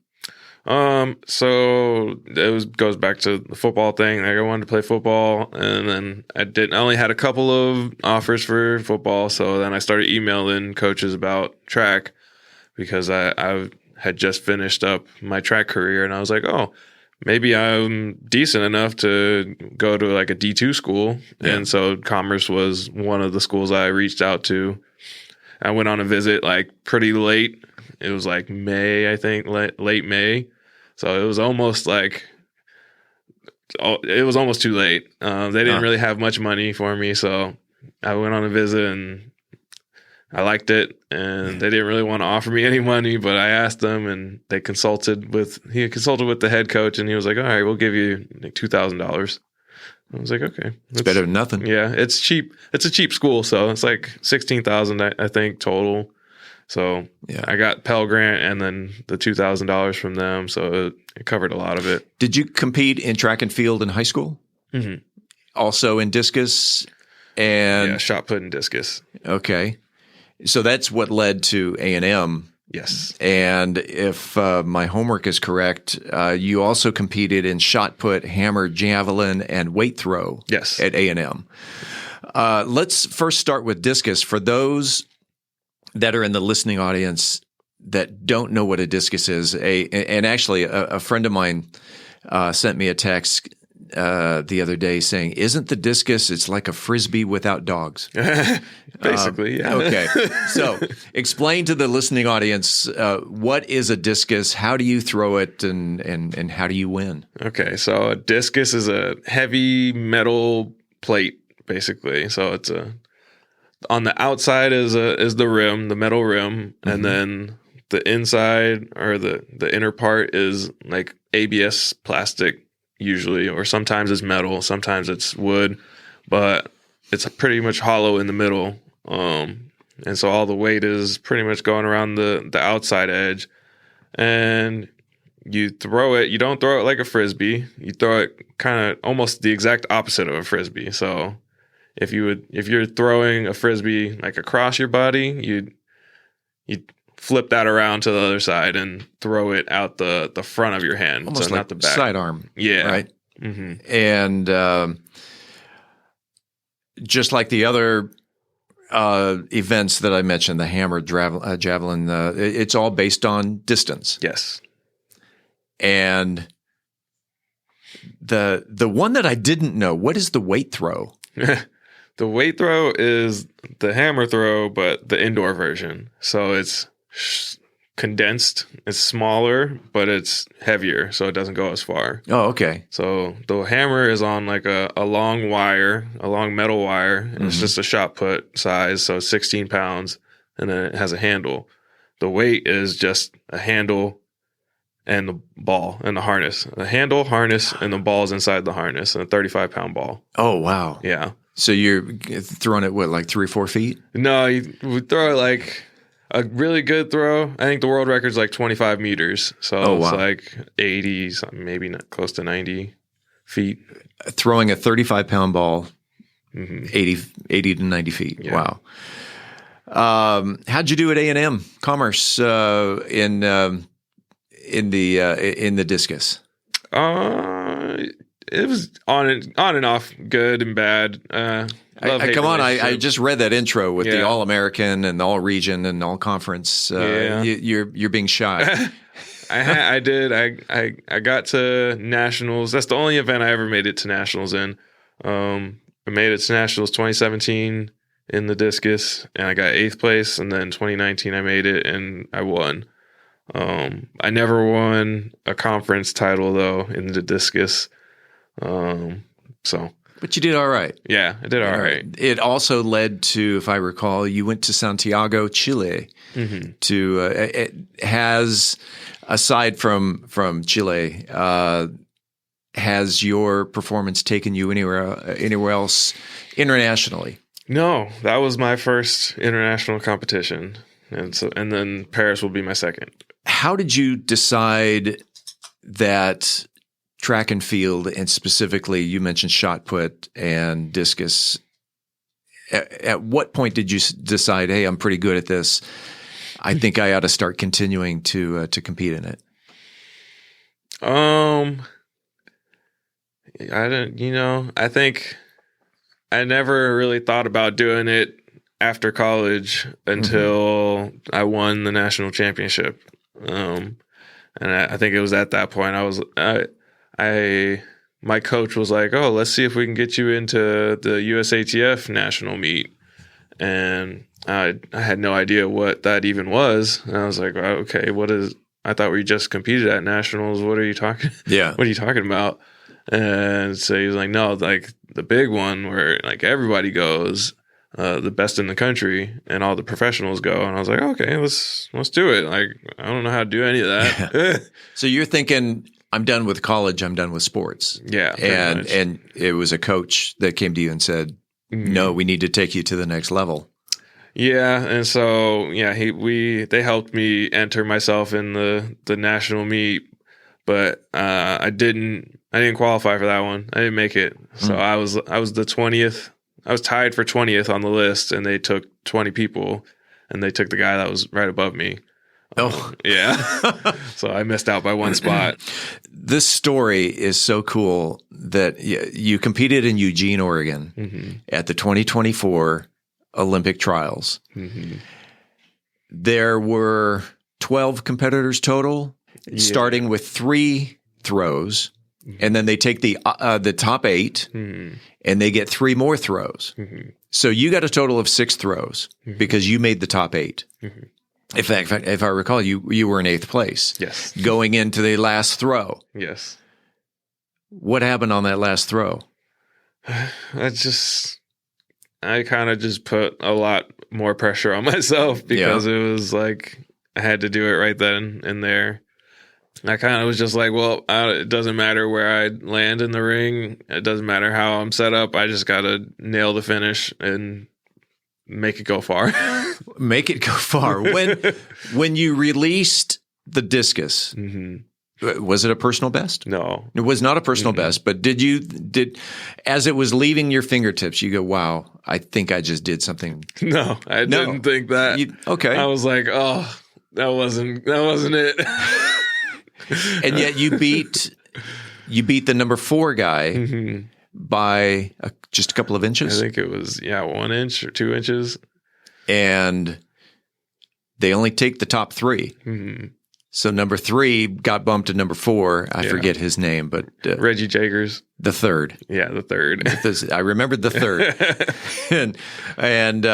So it goes back to the football thing. Like I wanted to play football, and then I only had a couple of offers for football. So then I started emailing coaches about track because I had just finished up my track career, and I was like, oh, maybe I'm decent enough to go to like a D2 school. Yeah. And so Commerce was one of the schools I reached out to. I went on a visit like pretty late. It was like May, I think, late May. So it was almost like, it was almost too late. They didn't really have much money for me. So I went on a visit and I liked it, and they didn't really want to offer me any money, but I asked them, and he consulted with the head coach, and he was like, all right, we'll give you like $2,000. I was like, okay. It's better than nothing. Yeah, it's cheap. It's a cheap school, so it's like $16,000, I think, total. So yeah. I got Pell Grant and then the $2,000 from them, so it covered a lot of it. Did you compete in track and field in high school? Mm-hmm. Also in discus? And shot put and discus. Okay. So that's what led to A&M. Yes. And if my homework is correct, you also competed in shot put, hammer, javelin, and weight throw. Yes. At A&M. Let's first start with discus. For those that are in the listening audience that don't know what a discus is, and actually a friend of mine sent me a text the other day saying, isn't the discus, it's like a Frisbee without dogs? Basically, yeah. Okay. So explain to the listening audience, what is a discus? How do you throw it and how do you win? Okay. So a discus is a heavy metal plate, basically. So it's on the outside is the rim, the metal rim. Mm-hmm. And then the inside or the inner part is like ABS plastic usually, or sometimes it's metal, sometimes it's wood, but it's pretty much hollow in the middle. And so all the weight is pretty much going around the outside edge, and you throw it. You don't throw it like a Frisbee. You throw it kind of almost the exact opposite of a Frisbee. So if you're throwing a Frisbee like across your body, you flip that around to the other side and throw it out the front of your hand. Almost so like not the back. Sidearm. Yeah. Right. Mm-hmm. And just like the other events that I mentioned, the hammer, javelin, it's all based on distance. Yes. And the one that I didn't know, what is the weight throw? The weight throw is the hammer throw, but the indoor version. So it's condensed. It's smaller, but it's heavier, so it doesn't go as far. Oh, okay. So the hammer is on like a long wire, a long metal wire, and mm-hmm. It's just a shot put size, so 16 pounds, and then it has a handle. The weight is just a handle and the ball and the harness. The handle, harness, and the ball's inside the harness, and a 35-pound ball. Oh, wow. Yeah. So you're throwing it, what, like 3 or 4 feet? No, we throw it like a really good throw. I think the world record's like 25 meters. So it's like 80, something, maybe not close to 90 feet. Throwing a 35-pound ball, mm-hmm. 80 to 90 feet. Yeah. Wow. How'd you do at A&M Commerce in the discus? It was on and off, good and bad. I just read that intro with the All-American and the All-Region and All-Conference. You're being shy. I did. I got to nationals. That's the only event I ever made it to nationals in. I made it to nationals 2017 in the discus, and I got 8th place. And then 2019 I made it and I won. I never won a conference title though in the discus. But you did all right. Yeah, I did all right. It also led to, if I recall, you went to Santiago, Chile. Mm-hmm. It has, aside from Chile, has your performance taken you anywhere else internationally? No, that was my first international competition, and then Paris will be my second. How did you decide that track and field, and specifically you mentioned shot put and discus. At what point did you decide, hey, I'm pretty good at this, I think I ought to start continuing to compete in it? I think I never really thought about doing it after college until I won the national championship. And I think it was at that point my coach was like, "Oh, let's see if we can get you into the USATF national meet." And I had no idea what that even was. And I was like, "Okay, I thought we just competed at nationals. What are you talking? Yeah. What are you talking about?" And so he was like, "No, like the big one where like everybody goes, the best in the country, and all the professionals go." And I was like, "Okay, let's do it." Like, I don't know how to do any of that. So you're thinking, I'm done with college, I'm done with sports. Yeah. And it was a coach that came to you and said, "No, we need to take you to the next level." Yeah, and so they helped me enter myself in the national meet, but I didn't qualify for that one. I didn't make it. So I was the 20th. I was tied for 20th on the list, and they took 20 people, and they took the guy that was right above me. Oh, yeah. So I missed out by one spot. This story is so cool that you competed in Eugene, Oregon at the 2024 Olympic trials. There were 12 competitors total, starting with 3 throws, and then they take the top 8 and they get 3 more throws. So you got a total of 6 throws because you made the top 8. In fact, if I recall, you were in 8th place. Yes. Going into the last throw. Yes. What happened on that last throw? I kind of just put a lot more pressure on myself because it was like I had to do it right then and there. I kind of was just like, well, it doesn't matter where I land in the ring. It doesn't matter how I'm set up. I just got to nail the finish and make it go far. Make it go far. When you released the discus, was it a personal best? No. It was not a personal best, but did as it was leaving your fingertips, you go, "Wow, I think I just did something." No, I didn't think that. Okay. I was like, "Oh, that wasn't it." And yet you beat the number 4 guy by just a couple of inches. I think it was 1 inch or 2 inches. And they only take the top 3. So number 3 got bumped to number 4. I forget his name, but Reggie Jagers, the 3rd. Yeah, the 3rd. I remembered the 3rd. and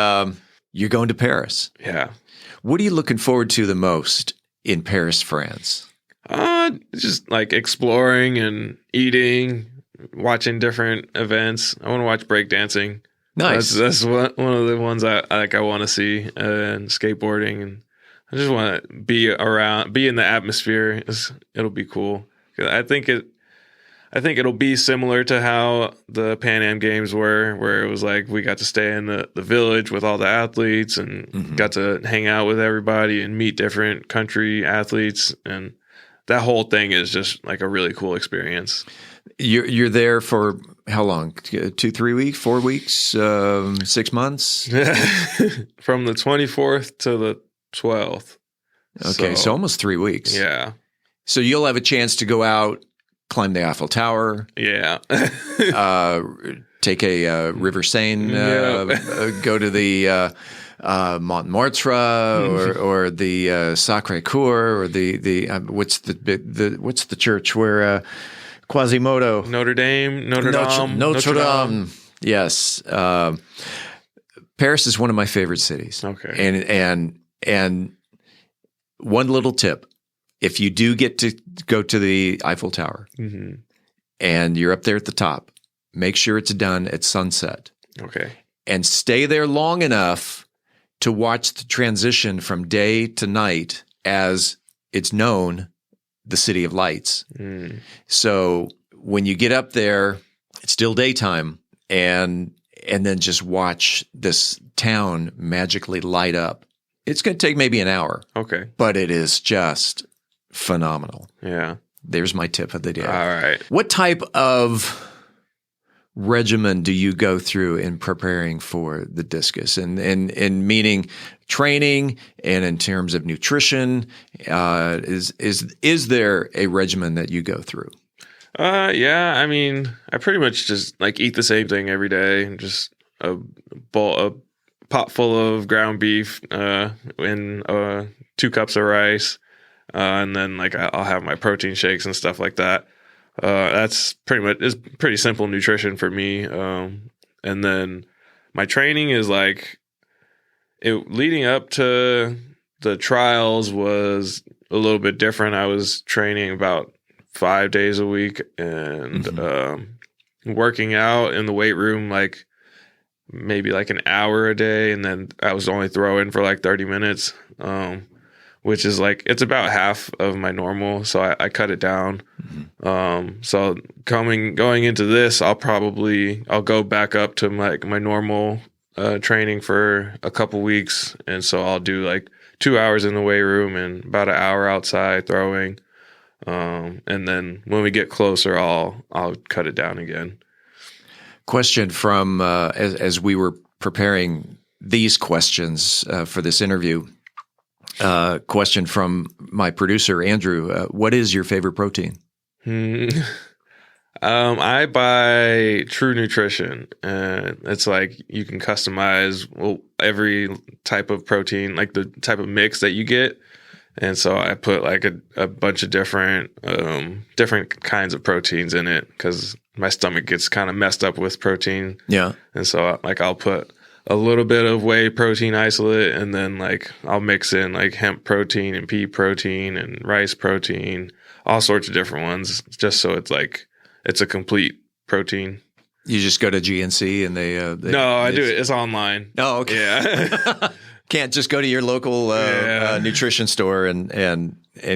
you're going to Paris. Yeah. What are you looking forward to the most in Paris, France? Just like exploring and eating, watching different events. I want to watch breakdancing. Nice. That's one of the ones I want to see, and skateboarding, and I just want to be in the atmosphere. It'll be cool. I think it'll be similar to how the Pan Am Games were, where it was like we got to stay in the village with all the athletes and got to hang out with everybody and meet different country athletes, and that whole thing is just like a really cool experience. You're there for how long? 2-3 weeks, 4 weeks, 6 months? From the 24th to the 12th. Okay, so almost 3 weeks. Yeah. So you'll have a chance to go out, climb the Eiffel Tower. Yeah. Take a River Seine, go to the Montmartre or the Sacré-Cœur or the what's the church where Quasimodo, Notre Dame. Yes, Paris is one of my favorite cities. Okay, and one little tip: if you do get to go to the Eiffel Tower and you're up there at the top, make sure it's done at sunset. Okay, and stay there long enough to watch the transition from day to night, as it's known, the City of Lights. So when you get up there, it's still daytime, and then just watch this town magically light up. It's going to take maybe an hour. Okay. But it is just phenomenal. Yeah. There's my tip of the day. All right. What type of regimen do you go through in preparing for the discus, and meaning training and in terms of nutrition? Is there a regimen that you go through? Yeah. I mean, I pretty much just like eat the same thing every day. Just a pot full of ground beef, and 2 cups of rice, and then like I'll have my protein shakes and stuff like that. That's it's pretty simple nutrition for me. And then my training is like leading up to the trials was a little bit different. I was training about 5 days a week and working out in the weight room like maybe like an hour a day, and then I was only throwing for like 30 minutes, which is like it's about half of my normal, so I cut it down. So going into this, I'll go back up to my normal training for a couple weeks, and so I'll do like 2 hours in the weight room and about an hour outside throwing. And then when we get closer, I'll cut it down again. Question from as we were preparing these questions for this interview. Question from my producer Andrew. What is your favorite protein? I buy True Nutrition, and it's like you can customize every type of protein, like the type of mix that you get. And so I put like a bunch of different kinds of proteins in it because my stomach gets kind of messed up with protein. Yeah. And so like I'll put a little bit of whey protein isolate, and then like I'll mix in like hemp protein and pea protein and rice protein, all sorts of different ones, just so it's a complete protein. You just go to GNC and they No, I do it. It's online. Oh, okay. Yeah. Can't just go to your local nutrition store and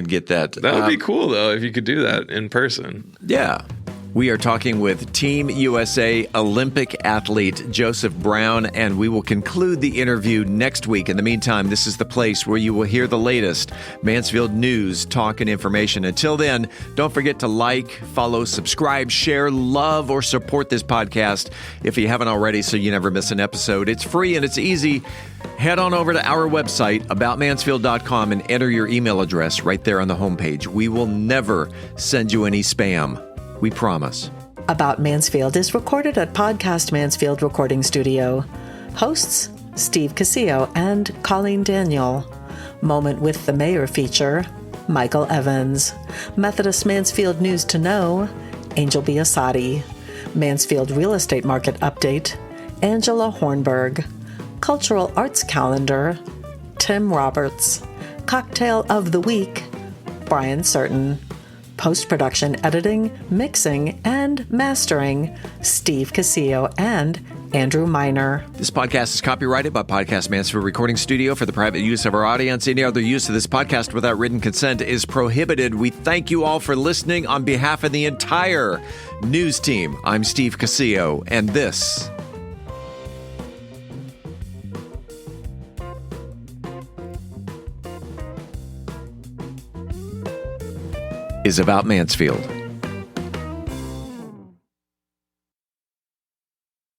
get that. That would be cool, though, if you could do that in person. Yeah. We are talking with Team USA Olympic athlete Joseph Brown, and we will conclude the interview next week. In the meantime, this is the place where you will hear the latest Mansfield news, talk, and information. Until then, don't forget to like, follow, subscribe, share, love, or support this podcast if you haven't already, so you never miss an episode. It's free and it's easy. Head on over to our website, aboutmansfield.com, and enter your email address right there on the homepage. We will never send you any spam. We promise. About Mansfield is recorded at Podcast Mansfield Recording Studio. Hosts, Steve Casillo and Colleen Daniel. Moment with the Mayor feature, Michael Evans. Methodist Mansfield News to Know, Angel Biasatti. Mansfield Real Estate Market Update, Angela Hornburg. Cultural Arts Calendar, Tim Roberts. Cocktail of the Week, Brian Certain. Post-production editing, mixing, and mastering, Steve Casillo and Andrew Miner. This podcast is copyrighted by Podcast Mansfield Recording Studio for the private use of our audience. Any other use of this podcast without written consent is prohibited. We thank you all for listening. On behalf of the entire news team, I'm Steve Casillo, and this is About Mansfield.